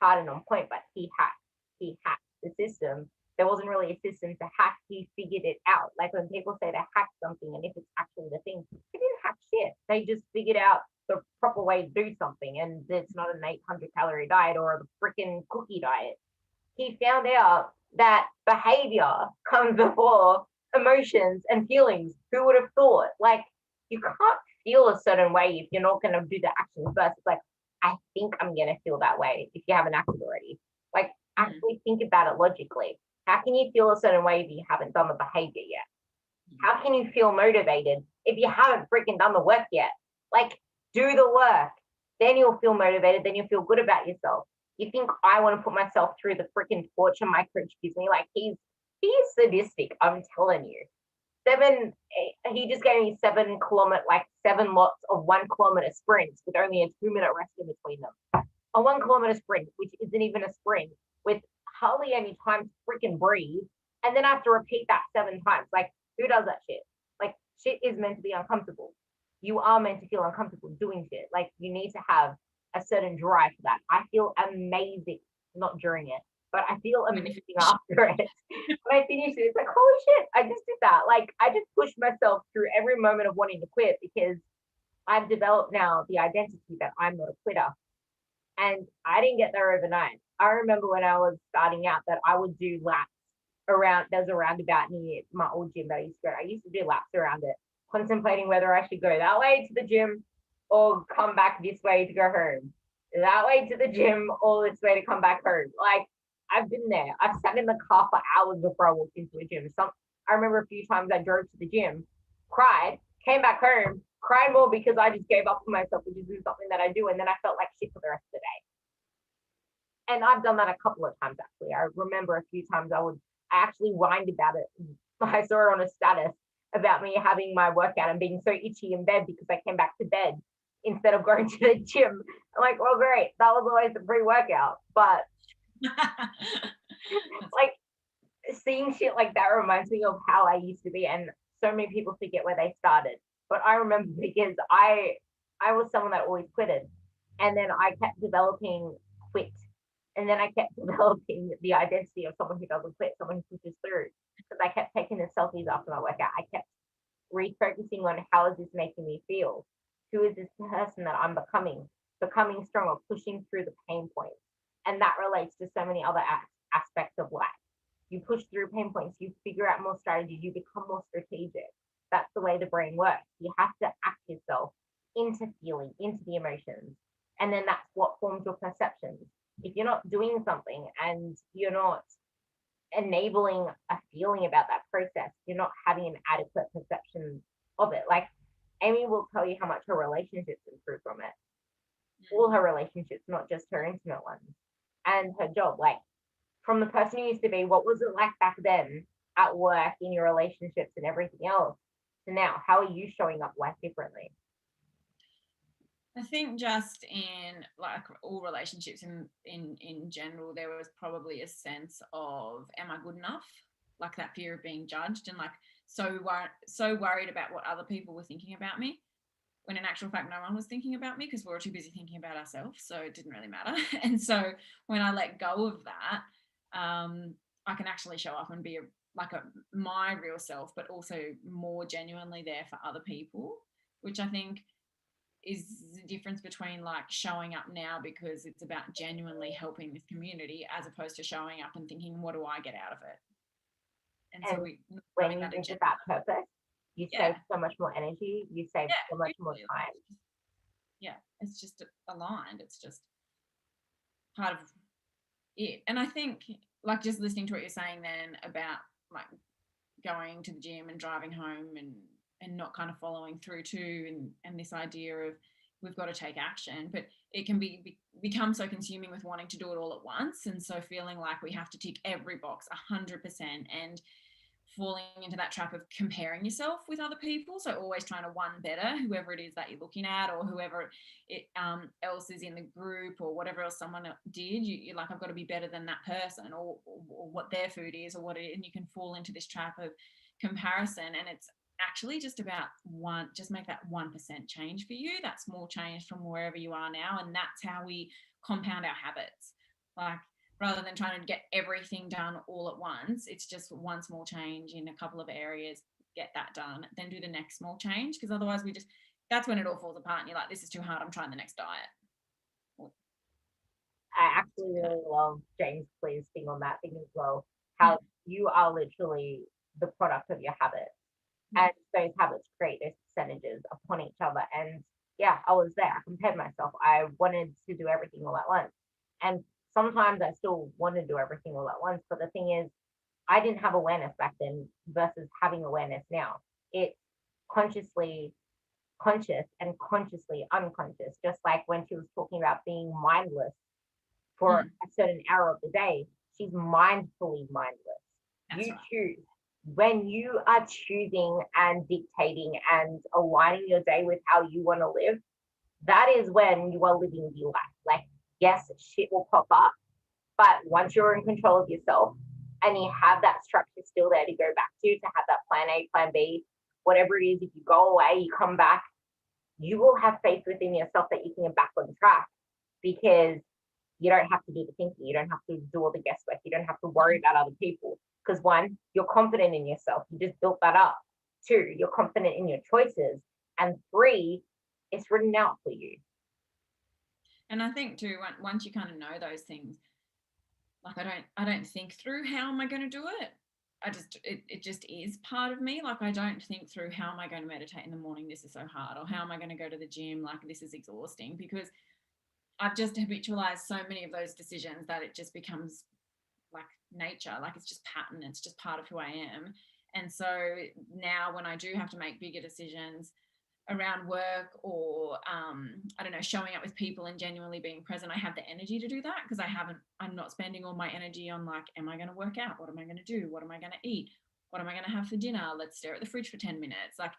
[SPEAKER 1] hard and on point, but he hacked the system. There wasn't really a system to hack. He figured it out. Like when people say they hacked something, and if it's actually the thing, they didn't hack shit. They just figured out the proper way to do something, and it's not an 800-calorie diet or a freaking cookie diet. He found out that behavior comes before emotions and feelings. Who would have thought? Like, you can't feel a certain way if you're not going to do the action first. It's like, I think I'm going to feel that way if you haven't acted already. Like, actually think about it logically. How can you feel a certain way if you haven't done the behavior yet? How can you feel motivated if you haven't freaking done the work yet? Like, do the work. Then you'll feel motivated. Then you'll feel good about yourself. You think I want to put myself through the freaking torture my coach gives me? Like, he's sadistic. I'm telling you. He just gave me 7 kilometer, like 7 lots of 1 kilometer sprints with only a 2-minute rest in between them. A 1 kilometer sprint, which isn't even a sprint, with hardly any time to freaking breathe. And then I have to repeat that 7 times. Like, who does that shit? Like, shit is meant to be uncomfortable. You are meant to feel uncomfortable doing shit. Like, you need to have a certain drive for that. I feel amazing, not during it, but I feel amazing after it. When I finish it, it's like, holy shit, I just did that. Like, I just pushed myself through every moment of wanting to quit, because I've developed now the identity that I'm not a quitter. And I didn't get there overnight. I remember when I was starting out that I would do laps around, there's a roundabout near my old gym that I used to go. I used to do laps around it, contemplating whether I should go that way to the gym or come back this way to go home. That way to the gym or this way to come back home. Like, I've been there. I've sat in the car for hours before I walked into a gym. I remember a few times I drove to the gym, cried, came back home, cried more because I just gave up for myself, which is something that I do, and then I felt like shit for the rest of the day. And I've done that a couple of times actually. I remember a few times I actually whined about it. I saw it on a status about me having my workout and being so itchy in bed because I came back to bed instead of going to the gym. I'm like, well, great, that was always a pre-workout. But like, seeing shit like that reminds me of how I used to be, and so many people forget where they started. But I remember because I was someone that always quitted, and then I kept developing quit, and then I kept developing the identity of someone who doesn't quit, someone who pushes through. because I kept taking the selfies after my workout. I kept refocusing on how is this making me feel? Who is this person that I'm becoming stronger, pushing through the pain points. And that relates to so many other aspects of life. You push through pain points, you figure out more strategies, you become more strategic. That's the way the brain works. You have to act yourself into feeling, into the emotions. And then that's what forms your perceptions. If you're not doing something and you're not enabling a feeling about that process, you're not having an adequate perception of it. Like Amy will tell you how much her relationships improve from it. All her relationships, not just her intimate ones, and her job. Like from the person you used to be, what was it like back then at work, in your relationships and everything else, to now? How are you showing up life differently?
[SPEAKER 2] I think just in like all relationships in general, there was probably a sense of, am I good enough? Like that fear of being judged, and like so worried about what other people were thinking about me, when in actual fact no one was thinking about me because we were too busy thinking about ourselves, so it didn't really matter. And so when I let go of that, I can actually show up and be my real self, but also more genuinely there for other people, which I think is the difference between like showing up now because it's about genuinely helping this community, as opposed to showing up and thinking, what do I get out of it? And so
[SPEAKER 1] And
[SPEAKER 2] we
[SPEAKER 1] when
[SPEAKER 2] having
[SPEAKER 1] you
[SPEAKER 2] that
[SPEAKER 1] visit
[SPEAKER 2] agenda.
[SPEAKER 1] that purpose, you
[SPEAKER 2] Yeah,
[SPEAKER 1] save so much more energy, you save
[SPEAKER 2] yeah,
[SPEAKER 1] so much more
[SPEAKER 2] usually,
[SPEAKER 1] time.
[SPEAKER 2] yeah, it's just aligned. It's just part of it. And I think like just listening to what you're saying then about like going to the gym and driving home and not kind of following through too, and this idea of we've got to take action, but it can become so consuming with wanting to do it all at once, and so feeling like we have to tick every box 100%, and falling into that trap of comparing yourself with other people. So always trying to one better whoever it is that you're looking at, or whoever else is in the group, or whatever else someone did. You're like, I've got to be better than that person, or what their food is, or what it is. And you can fall into this trap of comparison. And it's actually just about just make that 1% change for you, that small change from wherever you are now. And that's how we compound our habits. Like, rather than trying to get everything done all at once, it's just one small change in a couple of areas, get that done, then do the next small change. Because otherwise that's when it all falls apart and you're like, this is too hard, I'm trying the next diet.
[SPEAKER 1] I actually really love James Clear's thing on that thing as well. How you are literally the product of your habits, and those habits create those percentages upon each other. And yeah, I was there. I compared myself. I wanted to do everything all at once, and sometimes I still want to do everything all at once. But the thing is, I didn't have awareness back then versus having awareness now. It's consciously conscious and consciously unconscious. Just like when she was talking about being mindless for a certain hour of the day, she's mindfully mindless.
[SPEAKER 2] That's
[SPEAKER 1] You
[SPEAKER 2] right.
[SPEAKER 1] choose. When you are choosing and dictating and aligning your day with how you want to live, that is when you are living the life. Like, yes, shit will pop up, but once you're in control of yourself and you have that structure still there to go back to have that plan A, plan B, whatever it is, if you go away, you come back, you will have faith within yourself that you can get back on track, because you don't have to do the thinking. You don't have to do all the guesswork. You don't have to worry about other people. Because one, you're confident in yourself. You just built that up. Two, you're confident in your choices. And three, it's written out for you.
[SPEAKER 2] And I think too, once you kind of know those things, like I don't think through how am I going to do it. It just is part of me. Like I don't think through how am I going to meditate in the morning, this is so hard, or how am I going to go to the gym, like this is exhausting, because I've just habitualized so many of those decisions that it just becomes like nature, like it's just pattern, it's just part of who I am. And so now when I do have to make bigger decisions around work, or I don't know, showing up with people and genuinely being present, I have the energy to do that, because I'm not spending all my energy on like, am I going to work out, what am I going to do, what am I going to eat, what am I going to have for dinner, let's stare at the fridge for 10 minutes, like,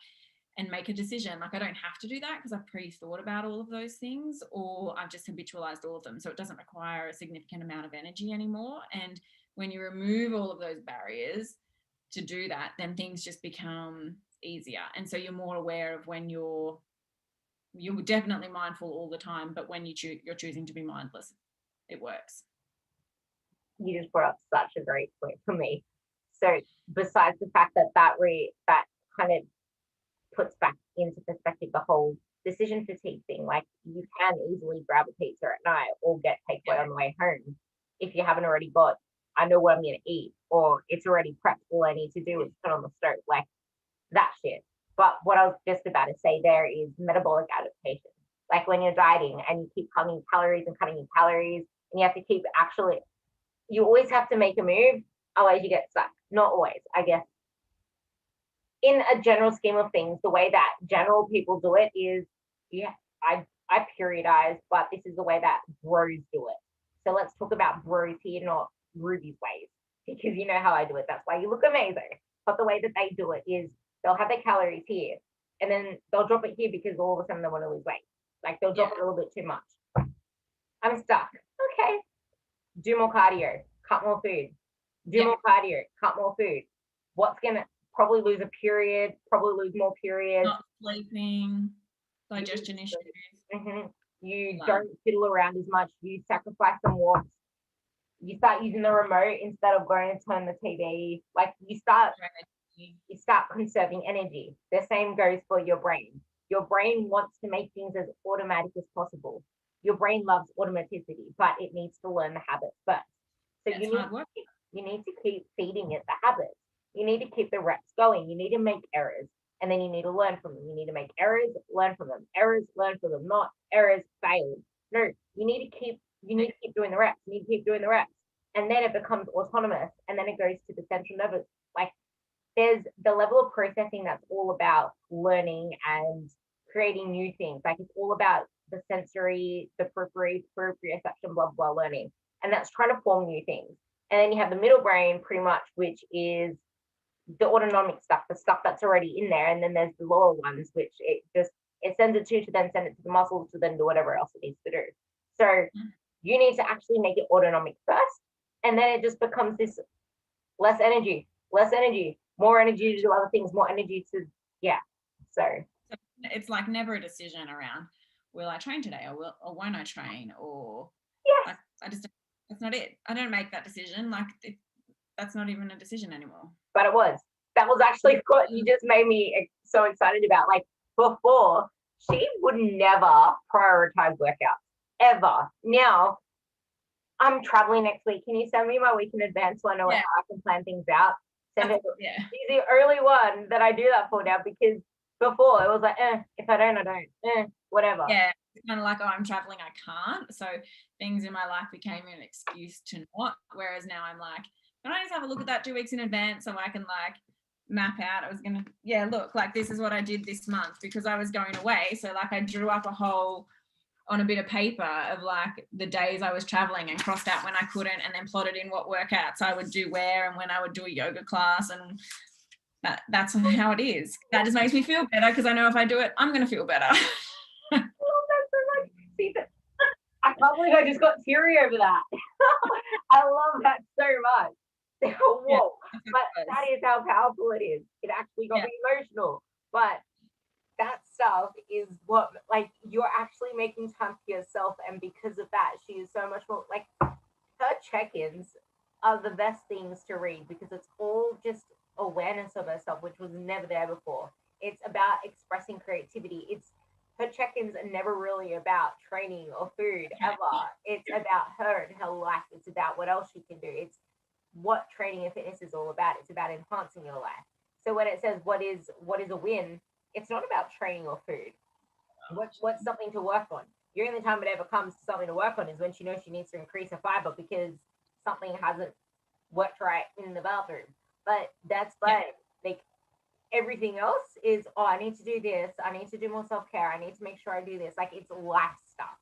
[SPEAKER 2] and make a decision. Like I don't have to do that because I've pre-thought about all of those things, or I've just habitualized all of them, so it doesn't require a significant amount of energy anymore. And when you remove all of those barriers to do that, then things just become easier. And so you're more aware of when you're definitely mindful all the time, but when you're choosing to be mindless, it works.
[SPEAKER 1] You just brought up such a great point for me. So besides the fact that that kind of puts back into perspective the whole decision fatigue thing. Like you can easily grab a pizza at night or get takeaway on the way home if you haven't already got, I know what I'm going to eat, or it's already prepped. All I need to do is put on the stove, like that shit. But what I was just about to say there is metabolic adaptation. Like when you're dieting and you keep cutting your calories, and you have to keep actually, you always have to make a move, otherwise you get stuck. Not always, I guess. In a general scheme of things, the way that general people do it is, yeah, I periodize, but this is the way that bros do it. So let's talk about bros here, not Ruby's ways, because you know how I do it. That's why you look amazing. But the way that they do it is they'll have their calories here, and then they'll drop it here because all of a sudden they want to lose weight. Like they'll drop it a little bit too much. I'm stuck. Okay. Do more cardio, cut more food. Do more cardio, cut more food. What's gonna probably lose a period, probably lose more periods.
[SPEAKER 2] Not sleeping, digestion issues.
[SPEAKER 1] Mm-hmm. You don't fiddle around as much. You sacrifice some walks. You start using the remote instead of going to turn the TV. Like you start conserving energy. The same goes for your brain. Your brain wants to make things as automatic as possible. Your brain loves automaticity, but it needs to learn the habits first. So you need to keep feeding it the habits. You need to keep the reps going. You need to make errors, and then you need to learn from them. You need to make errors, learn from them. Errors, learn from them. Not errors, failed. No, you need to keep doing the reps. You need to keep doing the reps, and then it becomes autonomous, and then it goes to the central nervous. Like there's the level of processing that's all about learning and creating new things. Like it's all about the sensory, the proprioception, blah blah learning, and that's trying to form new things. And then you have the middle brain, pretty much, which is the autonomic stuff, the stuff that's already in there, and then there's the lower ones, which it sends it to then send it to the muscles to then do whatever else it needs to do. So you need to actually make it autonomic first, and then it just becomes this less energy, more energy to do other things, more energy to So
[SPEAKER 2] it's like never a decision around will I train today or won't I train, or
[SPEAKER 1] yes.
[SPEAKER 2] Like, that's not it. I don't make that decision. Like that's not even a decision anymore.
[SPEAKER 1] But it was. That was actually what you just made me so excited about. Like before, she would never prioritize workouts ever. Now, I'm traveling next week. Can you send me my week in advance so I know how I can plan things out? Send it. She's the only one that I do that for now, because before it was like, if I don't, I don't. Whatever.
[SPEAKER 2] Yeah, it's kind of like, I'm traveling, I can't. So things in my life became an excuse to not. Whereas now I'm like, can I just have a look at that 2 weeks in advance so I can like map out? I was gonna, look, like this is what I did this month because I was going away. So like I drew up a whole on a bit of paper of like the days I was traveling and crossed out when I couldn't, and then plotted in what workouts I would do where and when I would do a yoga class, and that's how it is. That just makes me feel better because I know if I do it, I'm going to feel better.
[SPEAKER 1] I love that so much. See, I can't believe I just got teary over that. I love that so much. Whoa. But that is how powerful it is. It actually got me emotional. But that stuff is what, like, you're actually making time for yourself. And because of that, she is so much more, like, her check-ins are the best things to read because it's all just awareness of herself, which was never there before. It's about expressing creativity. Her check-ins are never really about training or food ever. It's about her and her life. It's about what else she can do. It's what training and fitness is all about. It's about enhancing your life. So when it says what is a win, it's not about training or food. What's something to work on? The only time it ever comes to something to work on is when she knows she needs to increase her fiber because something hasn't worked right in the bathroom. But that's fine. Like everything else is, I need to do this. I need to do more self-care. I need to make sure I do this. Like it's life stuff.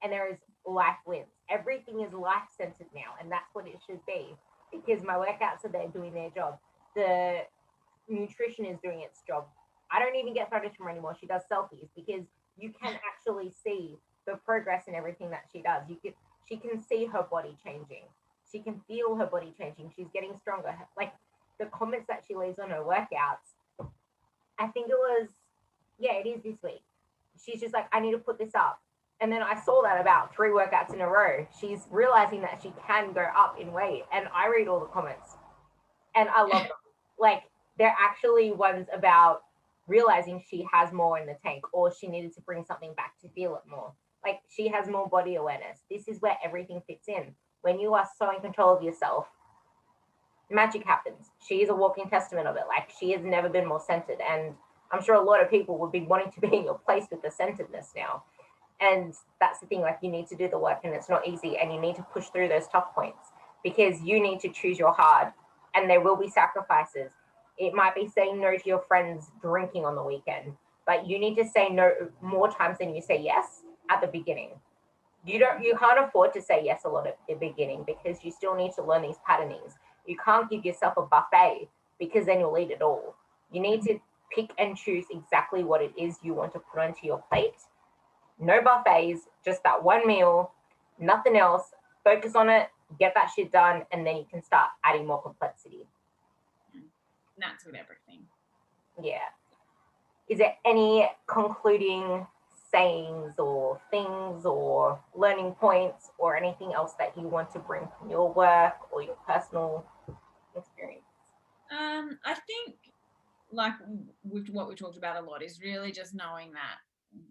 [SPEAKER 1] And there is life wins. Everything is life-centered now. And that's what it should be because my workouts are there doing their job. The nutrition is doing its job. I don't even get photos from her anymore. She does selfies because you can actually see the progress in everything that she does. She can see her body changing. She can feel her body changing. She's getting stronger. Like the comments that she leaves on her workouts, I think it is this week. She's just like, I need to put this up. And then I saw that about 3 workouts in a row. She's realizing that she can go up in weight. And I read all the comments. And I love them. Like, they're actually ones about realizing she has more in the tank, or she needed to bring something back to feel it more. Like, she has more body awareness. This is where everything fits in. When you are so in control of yourself, magic happens. She is a walking testament of it. Like, she has never been more centered. And I'm sure a lot of people would be wanting to be in your place with the centeredness now. And that's the thing, like, you need to do the work, and it's not easy, and you need to push through those tough points, because you need to choose your hard, and there will be sacrifices. It might be saying no to your friends drinking on the weekend, but you need to say no more times than you say yes at the beginning. You can't afford to say yes a lot at the beginning, because you still need to learn these patternings. You can't give yourself a buffet, because then you'll eat it all. You need to pick and choose exactly what it is you want to put onto your plate. No buffets, just that one meal, nothing else. Focus on it, get that shit done, and then you can start adding more complexity.
[SPEAKER 2] That's with everything.
[SPEAKER 1] Yeah. Is there any concluding sayings or things or learning points or anything else that you want to bring from your work or your personal experience?
[SPEAKER 2] I think, like, with what we talked about a lot, is really just knowing that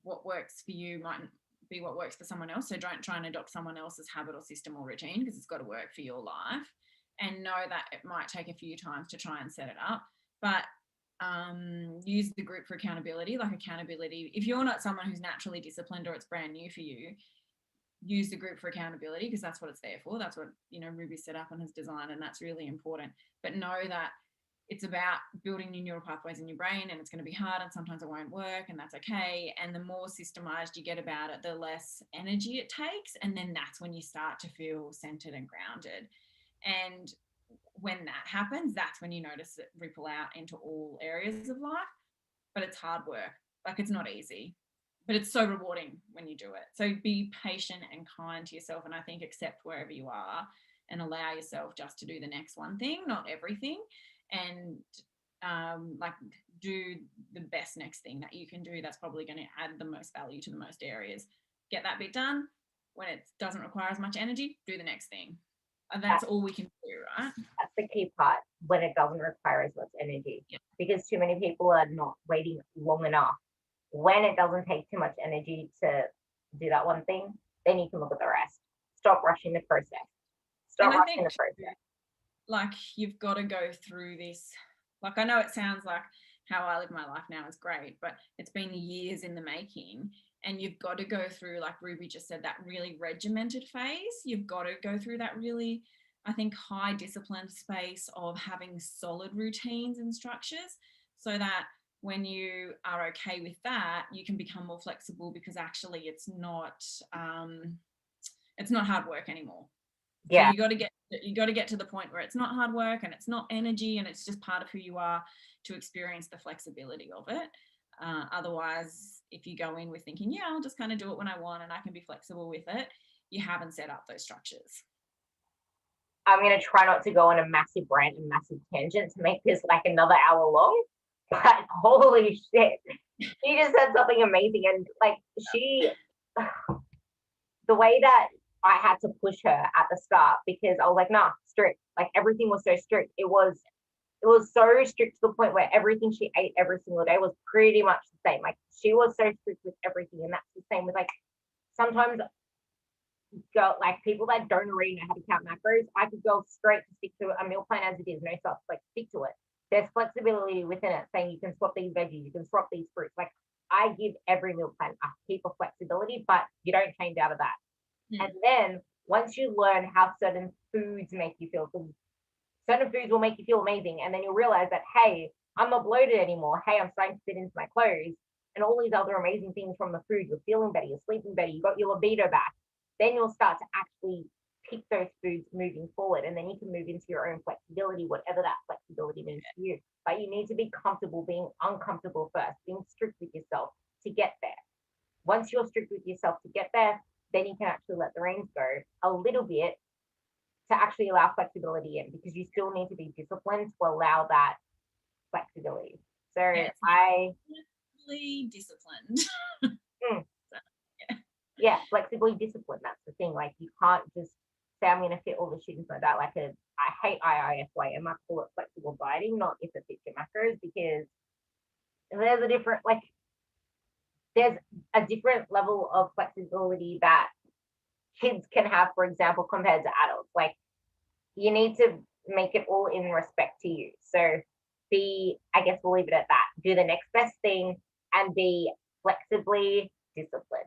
[SPEAKER 2] what works for you might be what works for someone else. So don't try and adopt someone else's habit or system or routine, because it's got to work for your life. And know that it might take a few times to try and set it up, but use the group for accountability. Like, accountability, if you're not someone who's naturally disciplined or it's brand new for you, use the group for accountability, because that's what it's there for. That's what, Ruby set up and has designed, and that's really important. But know that it's about building new neural pathways in your brain, and it's going to be hard, and sometimes it won't work, and that's okay. And the more systemized you get about it, the less energy it takes, and then that's when you start to feel centered and grounded. And when that happens, that's when you notice it ripple out into all areas of life. But it's hard work. Like, it's not easy, but it's so rewarding when you do it. So be patient and kind to yourself, and I think accept wherever you are and allow yourself just to do the next one thing, not everything. And like, do the best next thing that you can do that's probably going to add the most value to the most areas. Get that bit done. When it doesn't require as much energy, do the next thing. And that's all we can do, right?
[SPEAKER 1] That's the key part, when it doesn't require as much energy.
[SPEAKER 2] Yeah.
[SPEAKER 1] Because too many people are not waiting long enough. When it doesn't take too much energy to do that one thing, then you can look at the rest. Stop rushing the process. Stop rushing the process.
[SPEAKER 2] Like, you've got to go through this. Like, I know it sounds like how I live my life now is great, but it's been years in the making. And you've got to go through, like Ruby just said, that really regimented phase. You've got to go through that really, I think, high disciplined space of having solid routines and structures, so that when you are okay with that, you can become more flexible, because actually it's not hard work anymore.
[SPEAKER 1] Yeah.
[SPEAKER 2] So you got to get to the point where it's not hard work and it's not energy, and it's just part of who you are, to experience the flexibility of it. Otherwise, if you go in with thinking, yeah, I'll just kind of do it when I want and I can be flexible with it, you haven't set up those structures.
[SPEAKER 1] I'm going to try not to go on a massive rant and massive tangent to make this like another hour long, but holy shit, she just said something amazing. And like, the way that I had to push her at the start, because I was like, nah, strict. Like, everything was so strict. It was so strict to the point where everything she ate every single day was pretty much the same. Like, she was so strict with everything. And that's the same with, like, sometimes like people that don't already know how to count macros, I could go straight to stick to a meal plan as it is, no stuff, like, stick to it. There's flexibility within it, saying you can swap these veggies, you can swap these fruits. Like, I give every meal plan a heap of flexibility, but you don't change out of that. And then once you learn how certain foods make you feel, certain foods will make you feel amazing, and then you'll realize that, hey, I'm not bloated anymore. Hey, I'm starting to fit into my clothes, and all these other amazing things from the food. You're feeling better, you're sleeping better, you got your libido back. Then you'll start to actually pick those foods moving forward, and then you can move into your own flexibility, whatever that flexibility means to you. But you need to be comfortable being uncomfortable first, being strict with yourself to get there. Once you're strict with yourself to get there, then you can actually let the reins go a little bit to actually allow flexibility in, because you still need to be disciplined to allow that flexibility. So
[SPEAKER 2] flexibly disciplined.
[SPEAKER 1] Yeah, flexibly disciplined. That's the thing. Like, you can't just say I'm going to fit all the shoes like that, like I hate IIFYM. I call it flexible dieting, not if it fits your macros, because there's a different, like, there's a different level of flexibility that kids can have, for example, compared to adults. Like, you need to make it all in respect to you. So I guess we'll leave it at that. Do the next best thing and be flexibly disciplined.